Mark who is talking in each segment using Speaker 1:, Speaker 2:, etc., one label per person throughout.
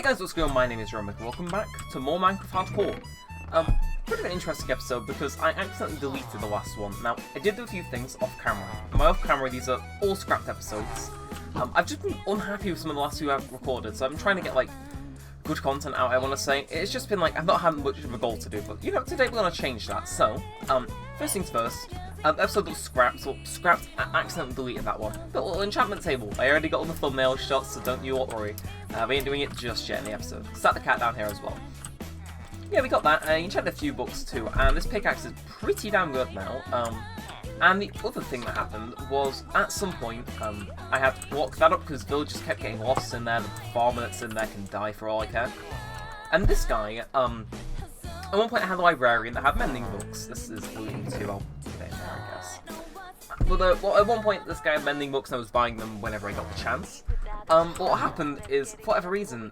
Speaker 1: Hey guys, what's going on? My name is Neremik and welcome back to more Minecraft Hardcore. Pretty an interesting episode because I accidentally deleted the last one. Now, I did do a few things off camera. My off camera, these are all scrapped episodes. I've just been unhappy with some of the last two I've recorded, so I'm trying to get like good content out, I want to say. It's just been like, I've not had much of a goal to do, but you know, today we're going to change that. So, first things first, the episode that was scrapped, I accidentally deleted that one. But little enchantment table, I already got all the thumbnail shots, so don't you worry. We ain't doing it just yet in the episode. Sat the cat down here as well. Yeah, we got that. Enchanted a few books too, and this pickaxe is pretty damn good now. And the other thing that happened was, at some point, I had to block that up because villagers kept getting lost in there, the farmer that's in there can die for all I care. And this guy, at one point I had a librarian that had mending books. This is leading to, I'll put it in there, I guess. Well, at one point this guy had mending books and I was buying them whenever I got the chance. What happened is, for whatever reason,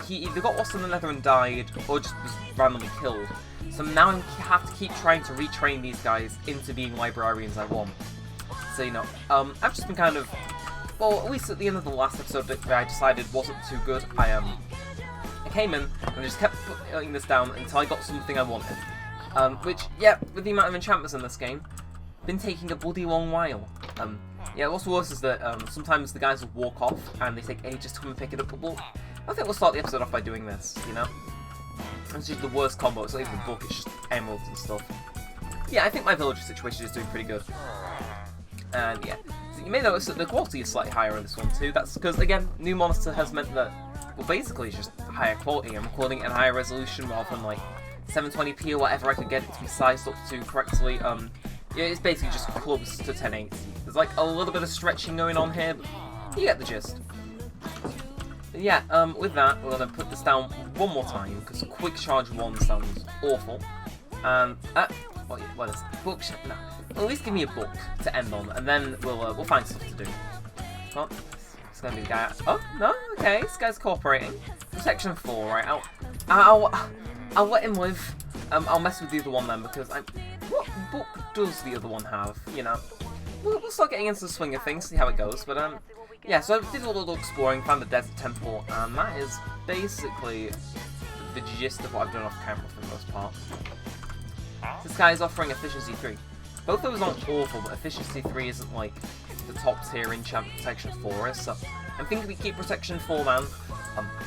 Speaker 1: he either got lost in the nether and died, or just was randomly killed. So now I have to keep trying to retrain these guys into being librarians I want. So, you know, I've just been kind of, well, at least at the end of the last episode that I decided wasn't too good, I came in and I just kept putting this down until I got something I wanted. Which, yeah, with the amount of enchantments in this game, been taking a bloody long while. Yeah, what's worse is that sometimes the guys will walk off and they take ages to come and pick it up. But I think we'll start the episode off by doing this, you know? It's just the worst combo, it's not even a book, it's just emeralds and stuff. Yeah, I think my villager situation is doing pretty good. And yeah, so you may notice that the quality is slightly higher in this one too. That's because, again, new monster has meant that, well, basically it's just higher quality. I'm recording it in higher resolution rather than like 720p or whatever I could get it to be sized up to correctly. Yeah, it's basically just close to 1080. There's like a little bit of stretching going on here, but you get the gist. But yeah, with that, we're going to put this down one more time, because quick charge 1 sounds awful. And, what is it? Book? No. Well, at least give me a book to end on, and then we'll find stuff to do. Oh, it's going to be the guy. Oh, no? Okay, this guy's cooperating. Protection 4, right? I'll let him live. I'll mess with the other one then, because what book does the other one have, you know? We'll start getting into the swing of things, see how it goes, but yeah, so I did a little exploring, found the desert temple, and that is basically the gist of what I've done off camera for the most part. This guy is offering efficiency 3. Both of those aren't awful, but efficiency 3 isn't like the top tier enchant protection 4 is, so I'm thinking we keep protection 4, man.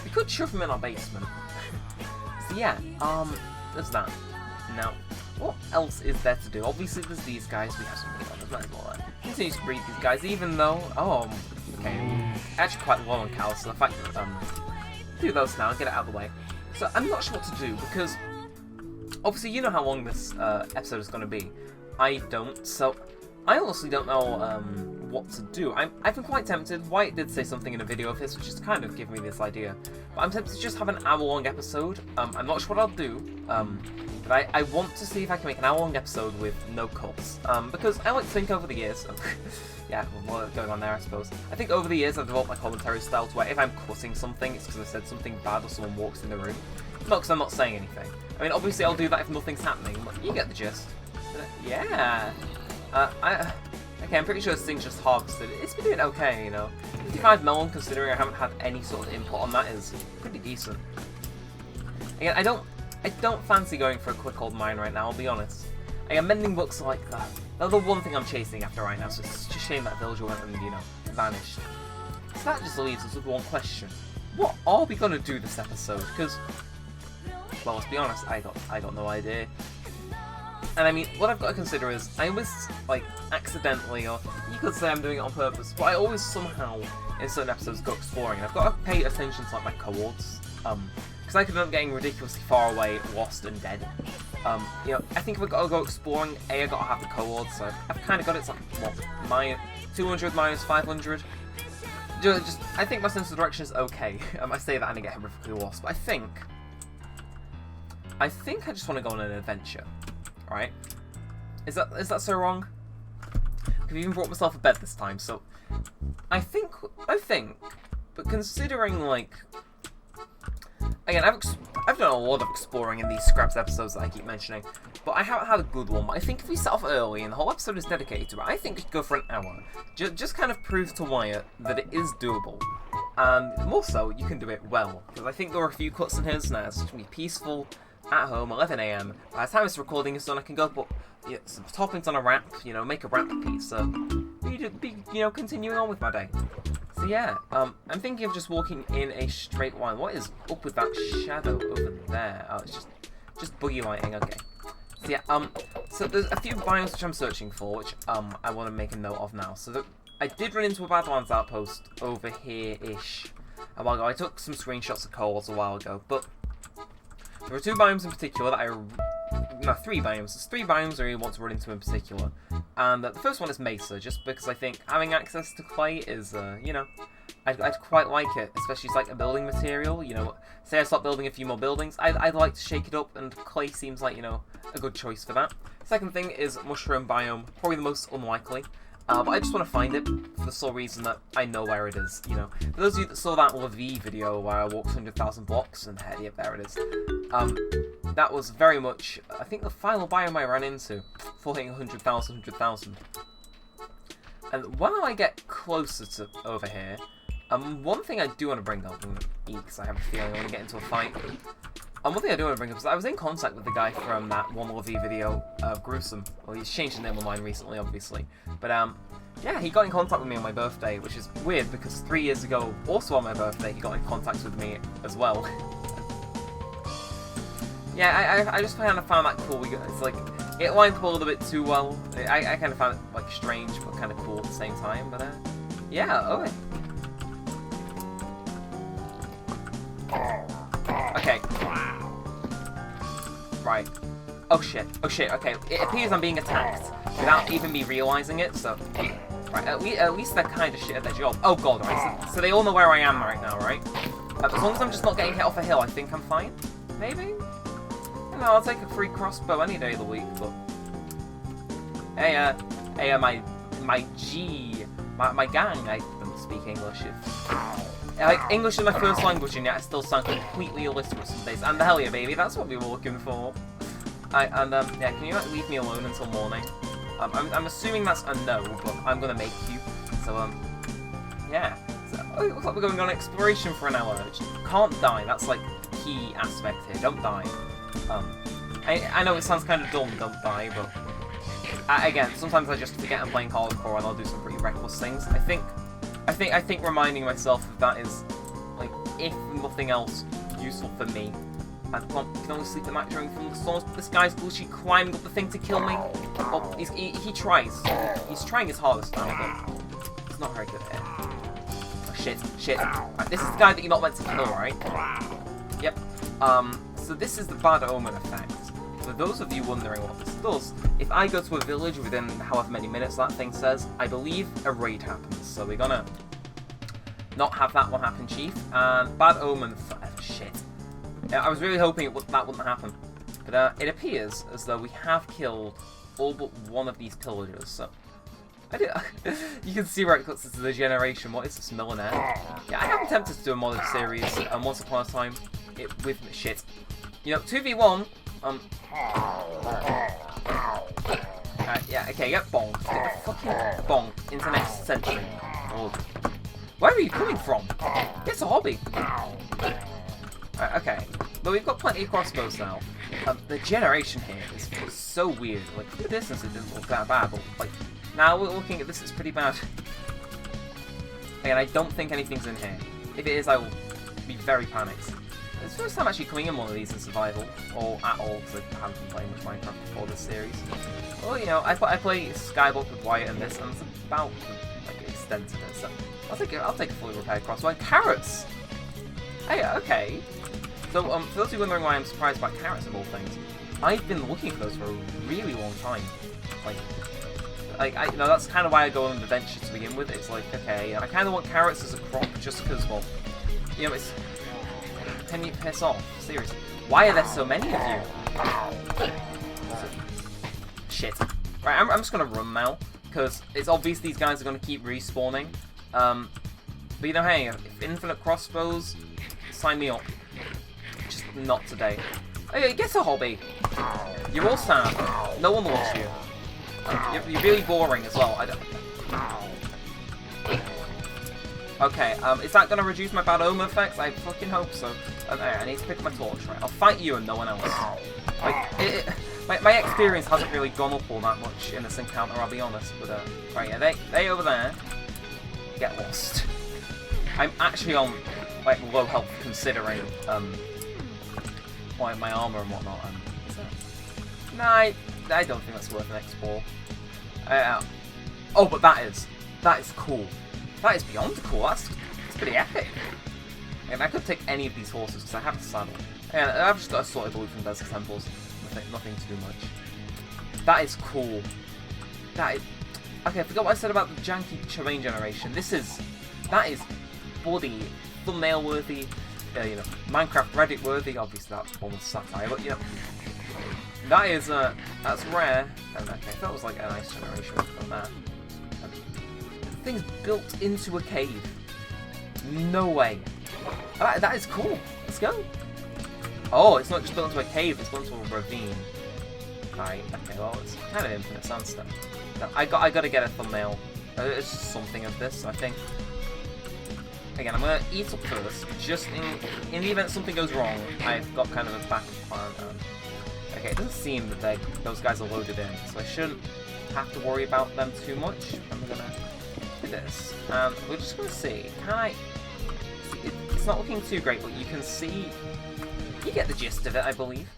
Speaker 1: We could shove him in our basement. So yeah, there's that. Now, what else is there to do? Obviously there's these guys, we have something on, there's might as well continue to breed these guys, even though, okay, actually quite low on cal, so the fact that, do those now and get it out of the way. So I'm not sure what to do, because, obviously you know how long this episode is going to be. I don't, so I honestly don't know what to do. I've been quite tempted. Wyatt did say something in a video of his, which is kind of giving me this idea. But I'm tempted to just have an hour-long episode. I'm not sure what I'll do, but I want to see if I can make an hour-long episode with no cuts. Because I like to think over the years, yeah, what's going on there, I suppose. I think over the years I've developed my commentary style to where if I'm cutting something, it's because I said something bad or someone walks in the room. Not because I'm not saying anything. I mean, obviously I'll do that if nothing's happening, but you get the gist. Yeah. Okay, I'm pretty sure this thing's just harvested. It's been doing okay, you know. 55 melon, considering I haven't had any sort of input on that, is pretty decent. Again, I don't fancy going for a quick old mine right now, I'll be honest. Again, mending books like that. They're the one thing I'm chasing after right now, so it's just a shame that villager went and, you know, vanished. So that just leaves us with one question. What are we gonna do this episode? Because, well, let's be honest, I got no idea. And I mean, what I've got to consider is, I always, like, accidentally, or you could say I'm doing it on purpose, but I always somehow, in certain episodes, go exploring, and I've got to pay attention to, like, my cohorts, because I could end up getting ridiculously far away, lost, and dead. You know, I think if I've got to go exploring, I've got to have the cohorts, so I've kind of got it, it's like, what, 200 minus 500? Just, I think my sense of direction is okay. I say that and I get horrifically lost, but I think I just want to go on an adventure. Right? Is that so wrong? I've even brought myself a bed this time, so I think, but considering, like, again, I've done a lot of exploring in these scraps episodes that I keep mentioning, but I haven't had a good one. But I think if we set off early and the whole episode is dedicated to it, I think we should go for an hour. Just kind of prove to Wyatt that it is doable. And more so, you can do it well. Because I think there are a few cuts in here, so it's just going to be peaceful, at home, 11 AM. By the time this recording is done, I can go put some toppings on a wrap, you know, make a wrap pizza. Be, you know, continuing on with my day. So yeah, I'm thinking of just walking in a straight line. What is up with that shadow over there? Oh, it's just boogie lighting, okay. So yeah, so there's a few biomes which I'm searching for, which I want to make a note of now. So I did run into a Badlands outpost over here-ish a while ago. I took some screenshots of coals a while ago, but there are two biomes in particular that no, three biomes. There's three biomes I really want to run into in particular. And the first one is Mesa, just because I think having access to clay is, you know, I'd quite like it, especially as like a building material. You know, say I start building a few more buildings, I'd like to shake it up, and clay seems like, you know, a good choice for that. Second thing is Mushroom biome, probably the most unlikely. But I just want to find it for the sole reason that I know where it is, you know. For those of you that saw that LaVie video where I walked 100,000 blocks and head, yep, there it is. That was very much, I think, the final biome I ran into for hitting 100,000. And when I get closer to over here, one thing I do want to bring up, because I have a feeling I want to get into a fight. One thing I do want to bring up is I was in contact with the guy from that one LaVie video, Gruesome. Well, he's changed his name online recently, obviously. But, yeah, he got in contact with me on my birthday, which is weird because 3 years ago, also on my birthday, he got in contact with me as well. Yeah, I just kind of found that cool. It's like, it lined up a little bit too well. I kind of found it, like, strange, but kind of cool at the same time. But, yeah, okay. Okay. Right. Oh shit, okay. It appears I'm being attacked without even me realizing it, so... Right, at least they're kind of shit at their job. Oh god, right, so they all know where I am right now, right? As long as I'm just not getting hit off a hill, I think I'm fine. Maybe? You know, I'll take a free crossbow any day of the week, but... Hey, my gang, I don't speak English. Like, English is my first language, and yet I still sound completely illiterate some days. And the hell yeah, baby, that's what we were looking for. Yeah, can you, like, leave me alone until morning? I'm assuming that's a no, but I'm gonna make you. So, yeah. So, it looks like we're going on exploration for an hour. Just can't die, that's, like, the key aspect here. Don't die. I know it sounds kind of dumb, don't die, but... again, sometimes I just forget I'm playing hardcore, and I'll do some pretty reckless things. I think reminding myself of that is, like, if nothing else, useful for me. I can only sleep at night during thunderstorms, but this guy's literally climbing up the thing to kill me. Well, he tries. He's trying his hardest now, but he's not very good at it. Oh, shit. Right, this is the guy that you're not meant to kill, right? Yep. So this is the bad omen effect. For those of you wondering what this does, if I go to a village within however many minutes that thing says, I believe a raid happens. So we're gonna not have that one happen, Chief. And bad omen forever. Shit. I was really hoping that wouldn't happen. But it appears as though we have killed all but one of these pillagers. So you can see where it cuts into the generation. What is this, millionaire? Yeah, I have attempted to do a modded series once upon a time. With shit. You know, 2v1. Yeah, okay, get bonked. Get fucking bonked into next century. Oh. Where are you coming from? It's a hobby. Right, okay. But we've got plenty of crossbows now. The generation here is so weird. Like, from the distance it doesn't look that bad, but, like, now we're looking at this, it's pretty bad. Again, I don't think anything's in here. If it is, I will be very panicked. It's the first time actually coming in one of these in survival, or at all, because I haven't been playing much Minecraft before this series. Well, you know, I play Skyblock with Wyatt and this, and it's about like the extent of it. So I'll take a fully repaired crossbow. And carrots. Hey, okay. So for those of you wondering why I'm surprised about carrots of all things, I've been looking for those for a really long time. Like you know, that's kind of why I go on the venture to begin with. It's like, okay, I kind of want carrots as a crop just because, well, you know, it's. Can you piss off? Seriously. Why are there so many of you? Shit. Right, I'm just gonna run now, because it's obvious these guys are gonna keep respawning. But you know, hey, if infinite crossbows, sign me up. Just not today. Hey, get a hobby. You're all sad. No one loves you. You're really boring as well. Okay, is that gonna reduce my bad omen effects? I fucking hope so. I need to pick up my torch, right? I'll fight you and no one else. Like, my experience hasn't really gone up all that much in this encounter, I'll be honest. But, right, yeah, they over there get lost. I'm actually on, like, low health considering, like, my armor and whatnot. Nah, I don't think that's worth an explore. Oh, but that is cool. That is beyond cool. That's pretty epic. And I could take any of these horses because I have the saddle. And I've just got a sorted loot from Desert Temples. Nothing to do much. That is cool. That is... Okay, I forgot what I said about the janky terrain generation. That is bloody thumbnail worthy. You know, Minecraft Reddit worthy. Obviously, that's almost satire, but you know, that is that's rare. And okay, that was like a nice generation from that. Thing's built into a cave. No way. That is cool. Let's go. Oh, it's not just built into a cave, it's built into a ravine. Right, okay, well, it's kind of infinite sandstone. No, I gotta get a thumbnail. It's just something of this, I think. Again, I'm gonna eat up first, just in the event something goes wrong, I've got kind of a backup plan. Okay, it doesn't seem that those guys are loaded in, so I shouldn't have to worry about them too much. I'm gonna do this, and we're just gonna see, can I... It's not looking too great, but you can see... You get the gist of it, I believe.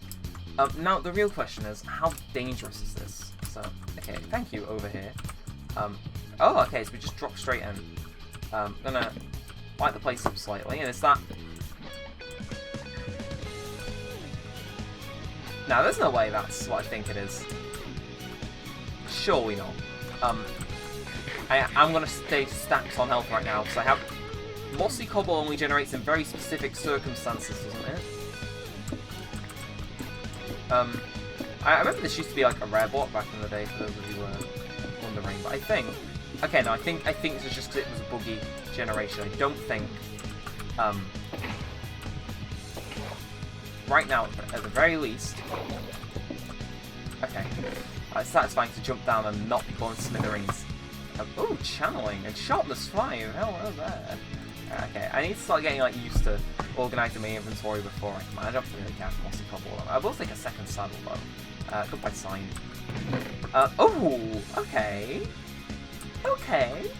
Speaker 1: Now, the real question is, how dangerous is this? So, okay, thank you, over here. Oh, okay, so we just drop straight in. Gonna light the place up slightly, and it's that... Now, there's no way that's what I think it is. Surely not. I'm gonna stay stacked on health right now, because I have... Mossy Cobble only generates in very specific circumstances, doesn't it? I remember this used to be like a rare block back in the day, for those of you who were wondering, but I think... Okay, no, I think this was just because it was a buggy generation. I don't think... right now, at the very least... Okay. It's satisfying to jump down and not be blown smithereens. Oh, channeling and sharpness 5. Hello there. Okay, I need to start getting like used to organising my inventory before I come. I don't really care for Mossy Cobble. I will take a second saddle though. Goodbye sign. Oh, okay. Okay.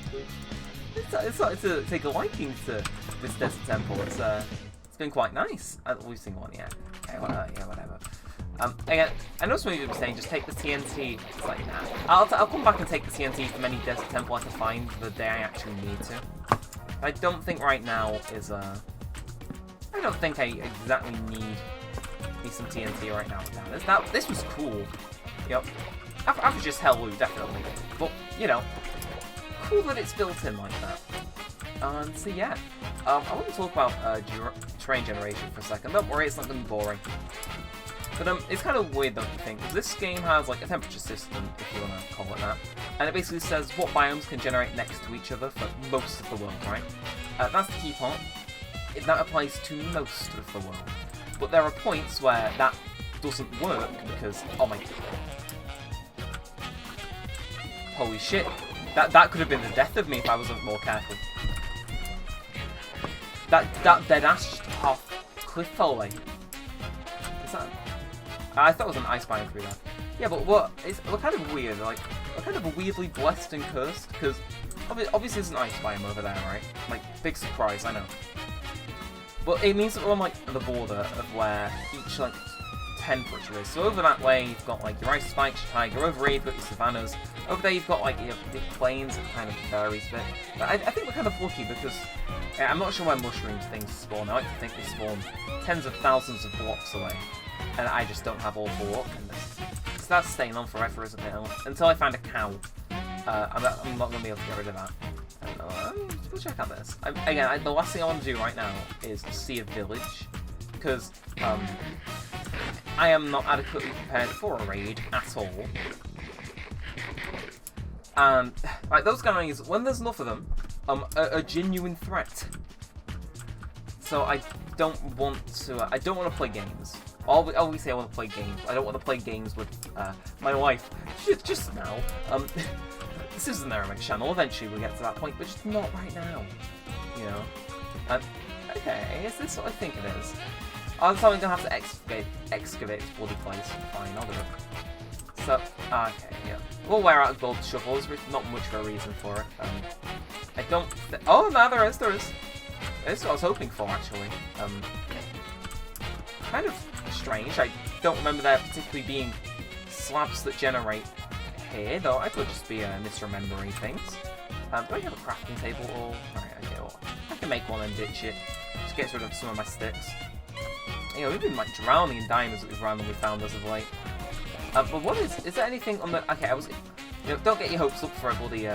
Speaker 1: It's starting to take a liking to this desert temple. It's been quite nice. We've seen one, yeah. Okay, well, yeah, whatever. Again, I know some of you were saying just take the TNT. It's like, nah. I'll come back and take the TNT from any desert temple I can find the day I actually need to. I don't think right now is I don't think I exactly need some TNT right now. This was cool. Yep. Average as hell, definitely. But, you know, cool that it's built in like that. So yeah. I want to talk about terrain generation for a second. Don't worry, it's not going to be boring. But it's kind of weird, don't you think? Because this game has like a temperature system, if you want to call it that, and it basically says what biomes can generate next to each other for most of the world, right? That's the key part. That applies to most of the world. But there are points where that doesn't work because, oh my... Holy shit. That could have been the death of me if I wasn't more careful. That dead-ass half cliff fell away. Is that... I thought it was an ice biome through there. Yeah, but we're kind of weird, like, we're kind of weirdly blessed and cursed, because obviously there's an ice biome over there, right? Like, big surprise, I know. But it means that we're on, like, the border of where each, like, temperature is. So over that way, you've got, like, your ice spikes, your tiger. Over here, you've got your savannas. Over there, you've got, like, your plains. It kind of varies a bit. But I think we're kind of lucky because I'm not sure where mushroom things spawn. I like to think they spawn tens of thousands of blocks away. And I just don't have all the luck in this. So that's staying on forever, isn't it? Until I find a cow. I'm not going to be able to get rid of that. Let's check out this. Again, the last thing I want to do right now is see a village. Because I am not adequately prepared for a raid at all. And like those guys, when there's enough of them, a genuine threat. So I don't want to play games. Obviously, I want to play games. I don't want to play games with my wife just now. This is the Neremik channel. Eventually, we'll get to that point, but just not right now. you know. Okay, is this what I think it is? Oh, that's how I'm gonna have to excavate this bloody place. Fine, I'll do it. So, okay, yeah. We'll wear out gold shovels, not much of a reason for it. I don't... Oh, no, there is. This is what I was hoping for, actually. Kind of strange. I don't remember there particularly being slabs that generate here, though I could just be misremembering things. Do I have a crafting table? Or... Alright, okay, well, I can make one and ditch it. Just get rid of some of my sticks. You know, we've been like drowning in diamonds that we've randomly found as of late. But what is there anything on the... Okay, you know, don't get your hopes up for a bloody,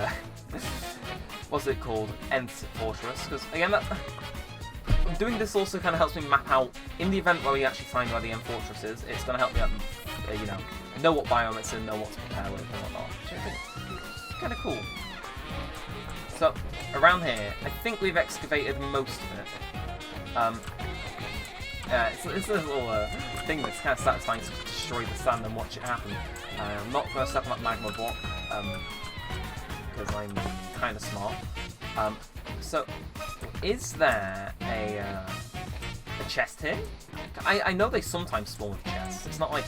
Speaker 1: what's it called? End Fortress, because, again, doing this also kind of helps me map out, in the event where we actually find where the End Fortress is, it's going to help me out, you know what biome it's in, know what to prepare with and whatnot, which I think is kind of cool. So, around here, I think we've excavated most of it. It's a little thing that's kind of satisfying to destroy the sand and watch it happen. I'm not going to step on that magma block, because I'm kind of smart. So, is there a chest here? I know they sometimes spawn with chests. It's not like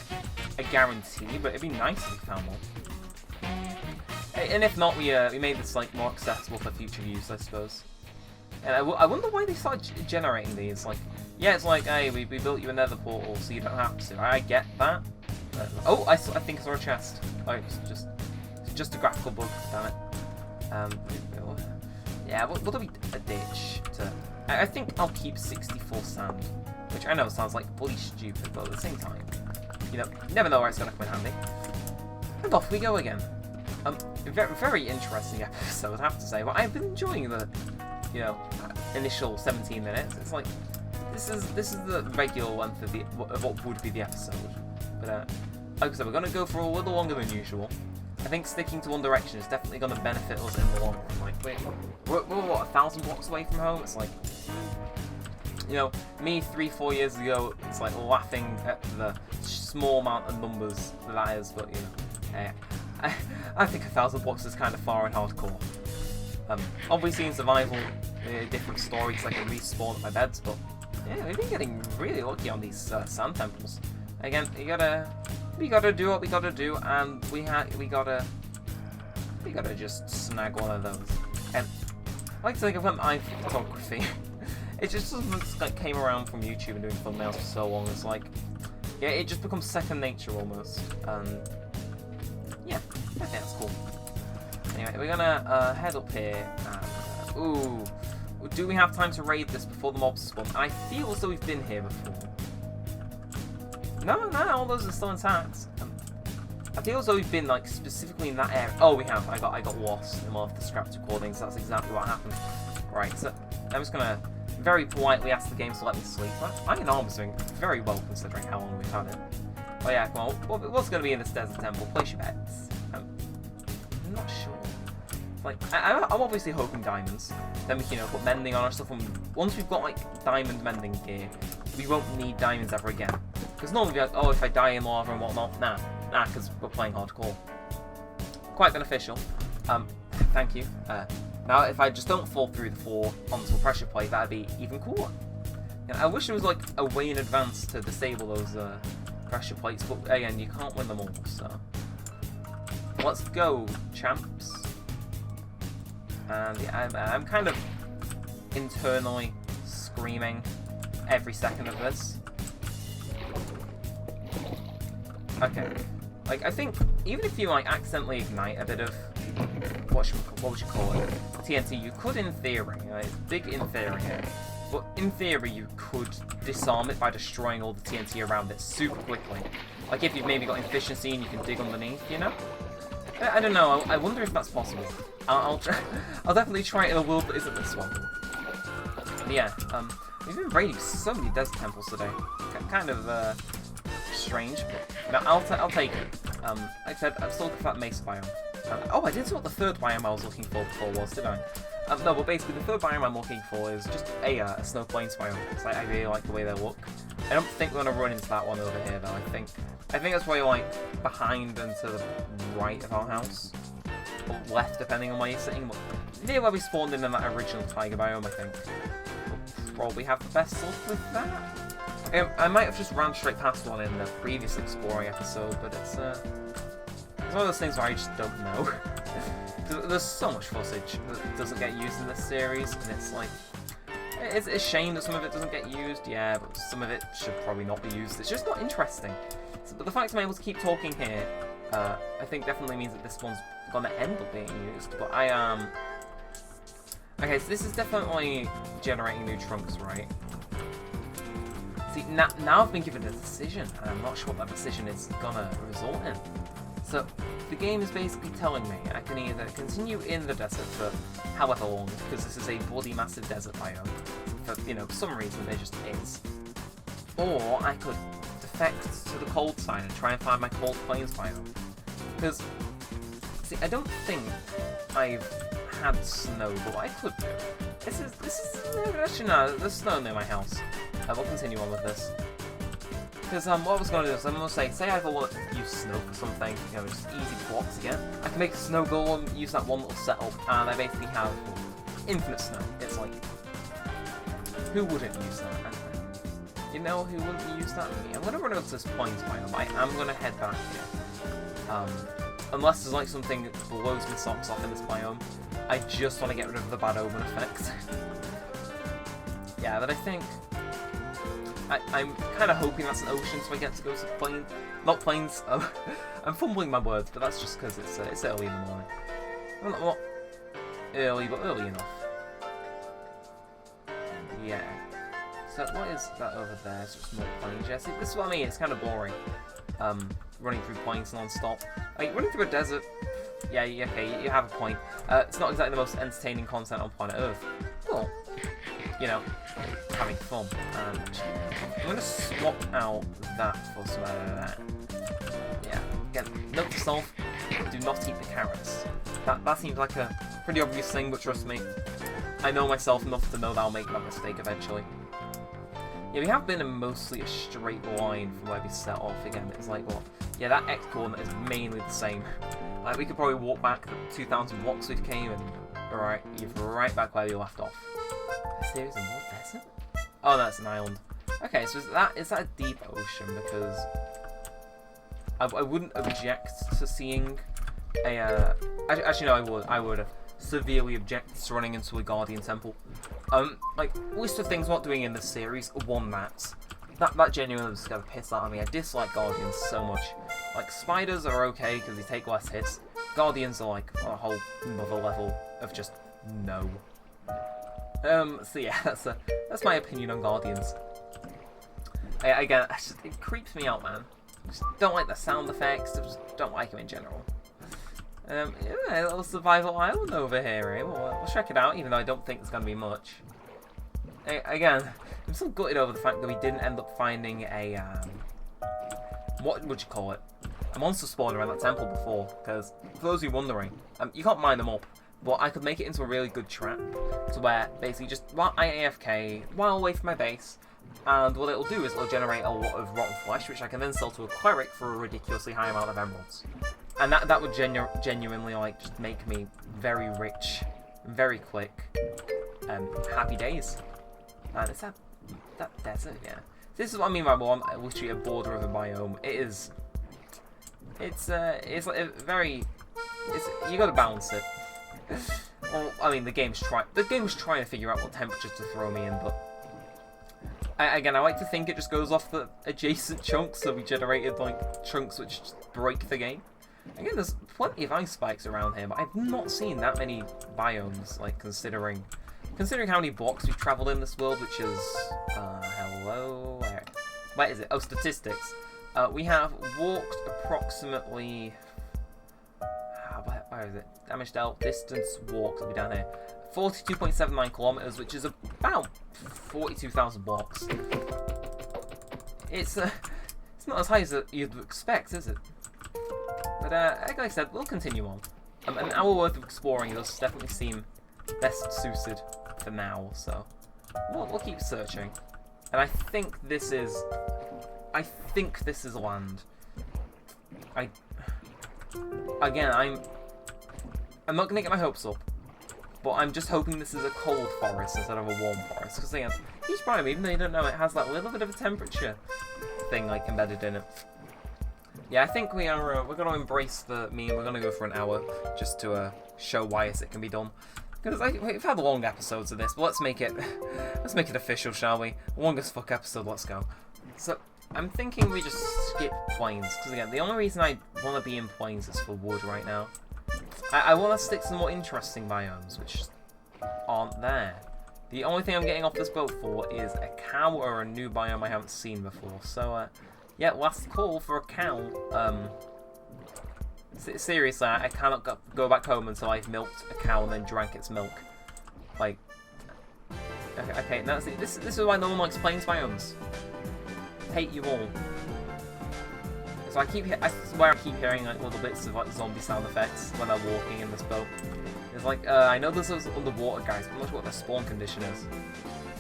Speaker 1: a guarantee, but it'd be nice if we found one. And if not, we made this like more accessible for future use, I suppose. And I wonder why they started generating these. Like, yeah, it's like, hey, we built you a nether portal, so you don't have to. I get that. Oh, I think I saw a chest. Oh, it's just a graphical bug, damn it. Yeah, what do we a ditch to? I think I'll keep 64 sand, which I know sounds like bloody stupid, but at the same time, you know, you never know where it's gonna come in handy. And off we go again. Very interesting episode, I have to say. But I've been enjoying the, you know, initial 17 minutes. It's like this is the regular length of what would be the episode. But like I said, we're gonna go for a little longer than usual. I think sticking to one direction is definitely gonna benefit us in the long run. Like, wait, we're what, 1,000 blocks away from home? It's like, you know, me 3-4 years ago, it's like laughing at the small amount of numbers that is. But you know, I think 1,000 blocks is kind of far and hardcore. Obviously in survival, different story because I can respawn at my beds, but yeah, we've been getting really lucky on these sand temples. Again, we gotta do what we gotta do, and we gotta just snag one of those. And I like to think of an eye for photography. It just like came around from YouTube and doing thumbnails for so long. It's like, yeah, it just becomes second nature almost. Yeah, I think that's cool. Anyway, we're gonna head up here. And, ooh, do we have time to raid this before the mobs spawn? I feel as though we've been here before. No, all those are still intact. I feel as though we've been like specifically in that area. Oh, we have. I got lost in one of the scrapped recordings. That's exactly what happened. Right, so I'm just gonna very politely ask the game to let me sleep. Iron Armor's doing very well considering how long we've had it. Oh yeah, well, what's going to be in this desert temple? Place your bets. I'm not sure. Like, I'm obviously hoping diamonds. Then we can, you know, put mending on our stuff. And once we've got, like, diamond mending gear, we won't need diamonds ever again. Because normally we'll be like, oh, if I die in lava and whatnot. Nah, because we're playing hardcore. Quite beneficial. Thank you. Now, if I just don't fall through the floor onto a pressure plate, that'd be even cooler. You know, I wish there was, like, a way in advance to disable those, pressure plates, but again, you can't win them all, so let's go, champs. And yeah, I'm kind of internally screaming every second of this. Okay, like I think even if you like accidentally ignite a bit of what would you call it, TNT, you could in theory, it's big in theory here. But in theory, you could disarm it by destroying all the TNT around it super quickly. Like if you've maybe got efficiency and you can dig underneath, you know? I don't know. I wonder if that's possible. I'll definitely try it in a world that isn't this one. But yeah, we've been raiding so many desert temples today. Kind of strange, but no, I'll take it. Like I said, I'm still looking for that mesa biome. Oh, I didn't see what the third biome I was looking for before was, did I? No, but basically the third biome I'm looking for is just a snow plains biome. It's like, I really like the way they look. I don't think we're gonna run into that one over here though. I think that's probably like behind and to the right of our house. left, depending on where you're sitting, but near where we spawned in that original taiga biome, I think. We'll probably have the best luck with that. I might have just ran straight past one in the previous exploring episode, but it's one of those things where I just don't know. There's so much footage that doesn't get used in this series, and it's like, it's a shame that some of it doesn't get used, yeah, but some of it should probably not be used. It's just not interesting. So, but the fact I'm able to keep talking here, I think definitely means that this one's gonna end up being used, but I am... Okay, so this is definitely generating new trunks, right? See, now I've been given a decision, and I'm not sure what that decision is gonna result in. So, the game is basically telling me I can either continue in the desert for however long, because this is a bloody massive desert biome, for, you know, for some reason there just is. Or I could defect to the cold side and try and find my cold plains biome. Because, see, I don't think I've had snow, but what I could do, actually no, there's snow near my house. We'll continue on with this. Because what I was going to do is, I'm going to say I ever want to use snow for something, you know, just easy blocks again. I can make a snow golem, use that one little setup, and I basically have infinite snow. It's like, who wouldn't use that? You know who wouldn't use that? Me. I'm going to run over to this plains biome. I am going to head back here. Unless there's like something that blows my socks off in this biome. I just want to get rid of the bad omen effect. Yeah, but I think... I'm kind of hoping that's an ocean, so I get to go to plains. Not plains. I'm fumbling my words, but that's just because it's early in the morning. Well, not early, but early enough. Yeah. So what is that over there? It's just more plains. Yeah, see, this is what I mean. It's kind of boring. Running through plains non-stop. Like, running through a desert. Yeah, okay, you have a point. It's not exactly the most entertaining content on planet Earth. Well, you know, having fun. And I'm going to swap out that for some of that. Yeah, again, note to self, do not eat the carrots. That seems like a pretty obvious thing, but trust me, I know myself enough to know that I'll make that mistake eventually. Yeah, we have been in mostly a straight line from where we set off again. It's like, well, yeah, that X coordinate is mainly the same. Like, we could probably walk back the 2,000 blocks we've came and, alright, you're right back where you left off. Seriously, more desert? Oh, that's an island. Okay, so is that a deep ocean? Because I wouldn't object to seeing a... actually, no, I would have severely objected to running into a Guardian Temple. Like, list of things I'm not doing in this series, one that genuinely was going to piss out of me. I dislike Guardians so much. Like, spiders are okay because they take less hits. Guardians are like a whole another level of just no. So yeah, that's my opinion on Guardians. Again, it creeps me out, man. Just don't like the sound effects. Just don't like them in general. Yeah, a little survival island over here, eh? We'll check it out, even though I don't think there's going to be much. Again, I'm still gutted over the fact that we didn't end up finding a, what would you call it? A monster spawn around that temple before, because, for those of you wondering, you can't mine them up, but I could make it into a really good trap, to where, basically, just while I AFK, while away from my base, and what it'll do is it'll generate a lot of rotten flesh, which I can then sell to a cleric for a ridiculously high amount of emeralds. And that would genuinely, like, just make me very rich, very quick, happy days. And it's that desert, yeah. This is what I mean by one, literally a border of a biome. It's like a very, you gotta balance it. Well, I mean, the game was trying to figure out what temperatures to throw me in, but again, I like to think it just goes off the adjacent chunks, so we generated like chunks which just break the game. Again, there's plenty of ice spikes around here, but I've not seen that many biomes, like, considering how many blocks we've travelled in this world, which is, hello, where is it? Oh, statistics. We have walked approximately, where is it? Damage dealt, distance walked, it'll be down here. 42.79 kilometers, which is about 42,000 blocks. It's not as high as you'd expect, is it? But, like I said, we'll continue on. An hour worth of exploring does definitely seem best suited for now, so we'll keep searching. And I think this is land. I'm not gonna get my hopes up, but I'm just hoping this is a cold forest instead of a warm forest. Because again, each biome, even though you don't know, it has that little bit of a temperature thing like embedded in it. Yeah, I think we're gonna embrace the meme. We're gonna go for an hour just to show why it can be done. Because we've had long episodes of this, but let's make it official, shall we? Longest fuck episode. Let's go. So I'm thinking we just skip plains, because again, the only reason I want to be in plains is for wood right now. I want to stick to the more interesting biomes, which aren't there. The only thing I'm getting off this boat for is a cow or a new biome I haven't seen before. So yeah, last call for a cow. Seriously, I cannot go back home until I've milked a cow and then drank its milk. Like, okay, now this is why no one likes plains biomes. Hate you all. So I swear I keep hearing like little bits of like zombie sound effects when they're walking in this boat. It's like, I know there's those underwater guys, but I'm not sure what their spawn condition is.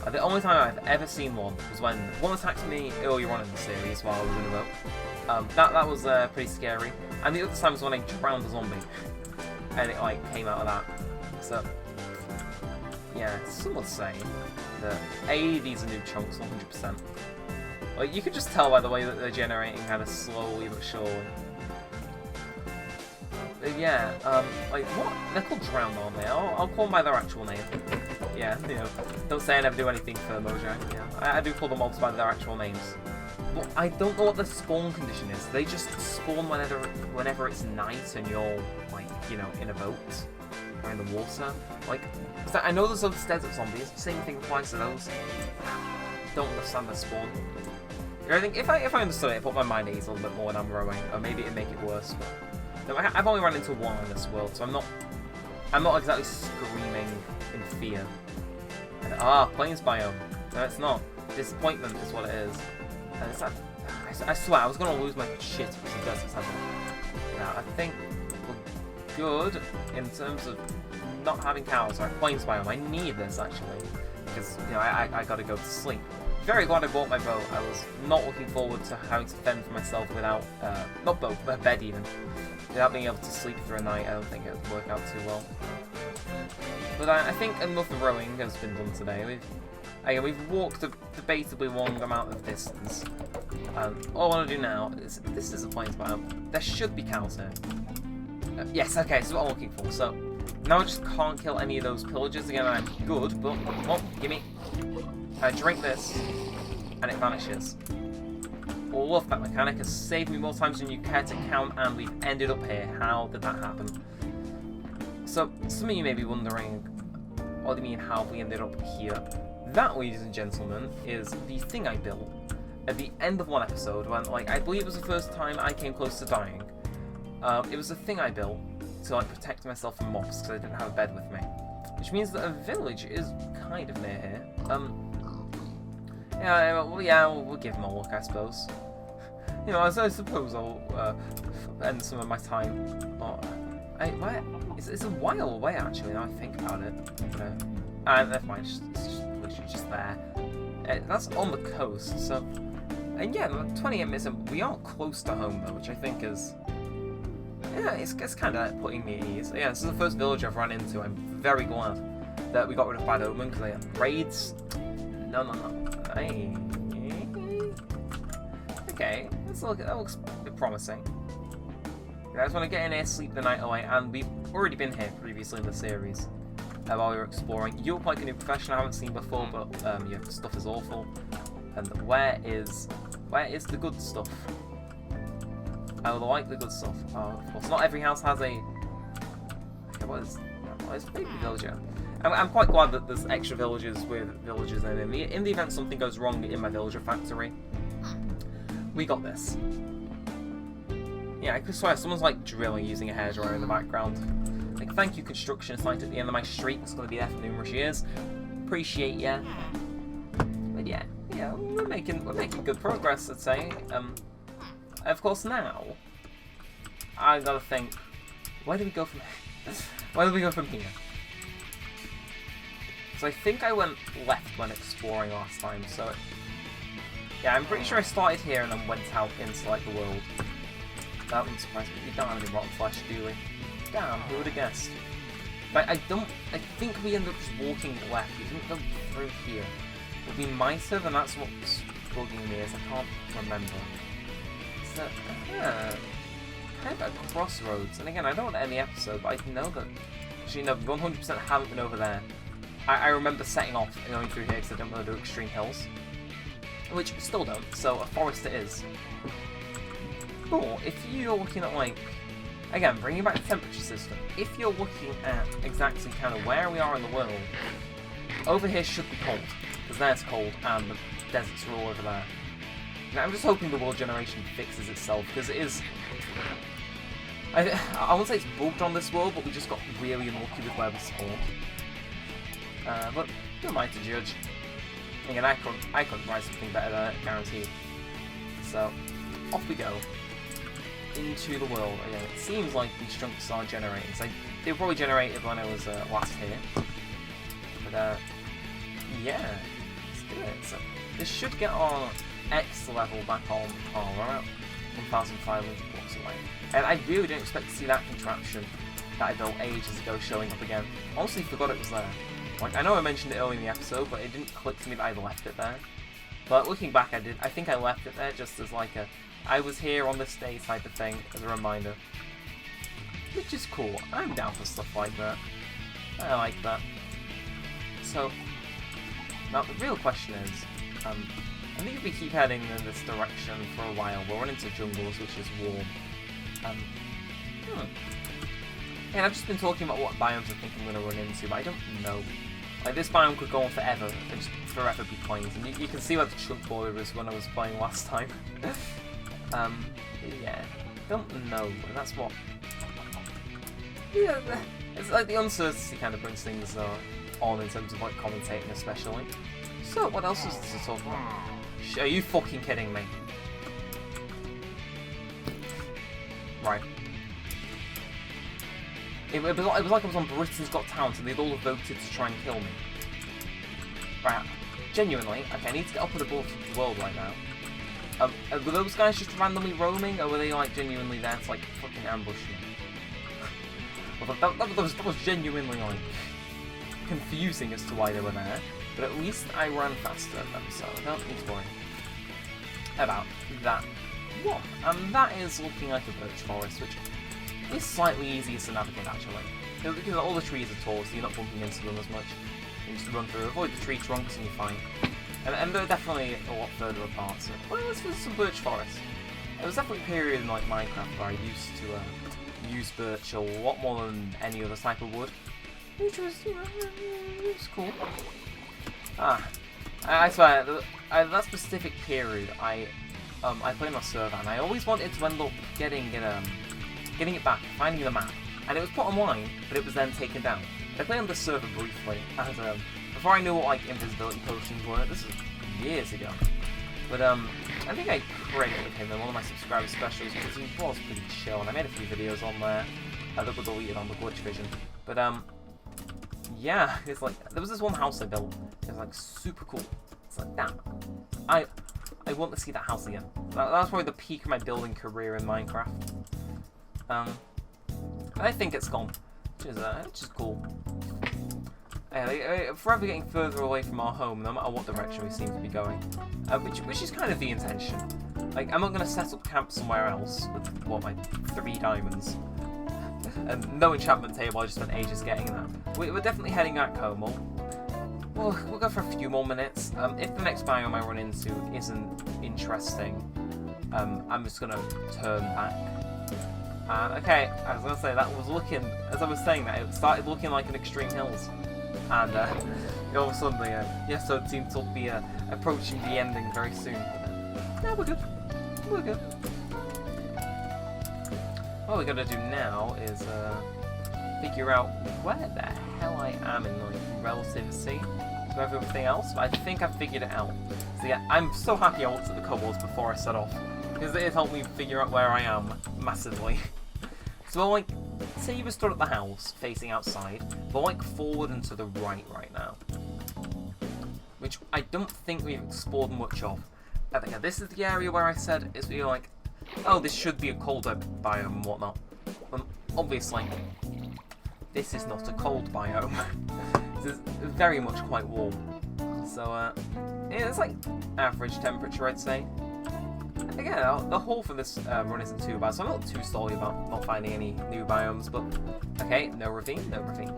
Speaker 1: The only time I've ever seen one was when one attacked me earlier on in the series while I was in the boat. That was pretty scary. And the other time was when I drowned a zombie. And it like came out of that. So, yeah, some would say that these are new chunks, 100%. Like, you could just tell by the way that they're generating kind of slowly but surely. But yeah, like, what? They're called drowned, aren't they? I'll call them by their actual name. Yeah, you know, don't say I never do anything for Mojang. Yeah, I do call the mobs by their actual names. But I don't know what the spawn condition is. They just spawn whenever it's night and you're, like, you know, in a boat or in the water. Like, I know there's those desert zombies. Same thing applies to those. Don't understand the spawn. I think if I understood it, I put my mind at ease a little bit more when I'm rowing, or maybe it'd make it worse. But no, I've only run into one in this world, so I'm not exactly screaming in fear. Plains biome. No, it's not. Disappointment is what it is. And it's like, I swear, I was gonna lose my shit if the desert's happening. Now, I think we're good in terms of not having cows. Sorry, plains biome. I need this actually, because you know I gotta go to sleep. Very glad I bought my boat. I was not looking forward to having to fend for myself without, not boat, but bed even. Without being able to sleep through a night, I don't think it would work out too well. But I think enough rowing has been done today. We've walked a debatably long amount of distance. All I want to do now is, this is a plains biome. There should be cows here. Yes, okay, this is what I'm looking for. So, now I just can't kill any of those pillagers. Again, I'm good, but, well, gimme. I drink this, and it vanishes. Love that mechanic. Has saved me more times than you care to count, and we've ended up here. How did that happen? So, some of you may be wondering, what do you mean, how have we ended up here? That, ladies and gentlemen, is the thing I built at the end of one episode when, like, I believe it was the first time I came close to dying. It was a thing I built to, like, protect myself from mobs because I didn't have a bed with me. Which means that a village is kind of near here. Yeah, we'll give them a look, I suppose. You know, I suppose I'll end some of my time. It's a while away, actually, now I think about it. Never mind, it's literally just there. That's on the coast, so... And yeah, 28 minutes, we are close to home, though, which I think is... Yeah, it's kind of putting me at ease. Yeah, this is the first village I've run into. I'm very glad that we got rid of Bad Omen, because they had raids. No. Hey. Okay, that looks a bit promising. I just want to get in here, sleep the night away, and we've already been here previously in the series while we were exploring. You look like a new profession I haven't seen before, but your stuff is awful. And where is the good stuff? I would like the good stuff. Oh, of course, not every house has a... Okay, what is baby villager? I'm quite glad that there's extra villages with villagers in the event something goes wrong in my villager factory. We got this. Yeah, I could swear someone's like drilling using a hairdryer in the background. Like, thank you, construction site at the end of my street. It's going to be there for numerous years. Appreciate ya. But yeah, we're making good progress, I'd say. Of course, now I gotta think. Where do we go from here? Where do we go from here? Because I think I went left when exploring last time, so... Yeah, I'm pretty sure I started here and then went out into, like, the world. That wouldn't surprise me. We don't have any rotten flesh, do we? Damn, who would have guessed? But I think we ended up just walking left. We didn't go through here. But we might have, and that's what's bugging me, is I can't remember. So, kind of at crossroads. And again, I don't want to end the episode, but I know that... Actually, no, 100% haven't been over there. I remember setting off and going through here because I didn't want to do extreme hills. Which, still don't, so a forest it is. But if you're looking at, like... Again, bringing back the temperature system. If you're looking at exactly kind of where we are in the world, over here should be cold, because there's cold, and the deserts are all over there. Now, I'm just hoping the world generation fixes itself, because it is... I won't say it's bugged on this world, but we just got really unlucky with where we spawned. But who am I to judge? Again, I couldn't write something better than that, guaranteed. So, off we go. Into the world. Again, it seems like these chunks are generating. So they were probably generated when I was last here. But yeah, let's do it. So this should get our X level back on par. We're at 1,500 blocks away. And I really didn't expect to see that contraption that I built ages ago showing up again. Honestly, forgot it was there. Like, I know I mentioned it earlier in the episode, but it didn't click to me that I'd left it there. But looking back, I think I left it there just as like a I was here on this day type of thing, as a reminder. Which is cool. I'm down for stuff like that. I like that. So, now the real question is, I think if we keep heading in this direction for a while, we'll run into jungles, which is warm. And I've just been talking about what biomes I think I'm going to run into, but I don't know. Like, this biome could go on forever, and just forever be plains. And you can see where the chunk border is when I was playing last time. Yeah, don't know, and that's what... Yeah, it's like the uncertainty kind of brings things on in terms of like commentating especially. So, what else is to talk about? Are you fucking kidding me? Right. It was like I was on Britain's Got Talent and they'd all voted to try and kill me. Right, genuinely, okay, I need to get up with the world right now. Were those guys just randomly roaming, or were they like genuinely there to like fucking ambush me? Well, that was genuinely like confusing as to why they were there, but at least I ran faster than them, so I don't need to worry about that one. And that is looking like a birch forest, which is slightly easier to navigate actually, because all the trees are tall, so you're not bumping into them as much. You just run through, avoid the tree trunks, and you're fine. And they're definitely a lot further apart, so... Well, let's visit some birch forest. There was definitely a period in, like, Minecraft where I used to use birch a lot more than any other type of wood. Which was, you know, it was cool. I swear, that specific period, I played on a server, and I always wanted to end up getting it back, finding the map. And it was put online, but it was then taken down. I played on the server briefly, and before I knew what like invisibility potions were, this is years ago. But I think I credited him in one of my subscriber specials because he was pretty chill, and I made a few videos on there that were deleted on the glitch vision. But yeah, it's like there was this one house I built. It was like super cool. It's like that. I want to see that house again. That's probably the peak of my building career in Minecraft. I think it's gone, which is cool. Forever getting further away from our home, no matter what direction we seem to be going, which is kind of the intention. Like, I'm not going to set up camp somewhere else with, what, like 3 diamonds, and no enchantment table. I just spent ages getting that. We're definitely heading back home. We'll go for a few more minutes. If the next biome I run into isn't interesting, I'm just going to turn back. Okay, I was going to say, that was looking, as I was saying that, it started looking like an Extreme Hills. And all of a sudden the episode seemed to be approaching the ending very soon. Yeah, we're good. We're good. What we're gonna do now is figure out where the hell I am in like relativity to everything else. But I think I've figured it out. So yeah, I'm so happy I looked at the cobbles before I set off, because it has helped me figure out where I am massively. So like, say you were stood at the house, facing outside, but like forward and to the right now. Which I don't think we've explored much of. I think this is the area where I said it's really like, oh, this should be a colder biome and whatnot. Obviously, this is not a cold biome. This is very much quite warm. So, yeah, it's like average temperature, I'd say. Again, the haul for this run isn't too bad, so I'm not too salty about not finding any new biomes, but... Okay, no ravine, no ravine.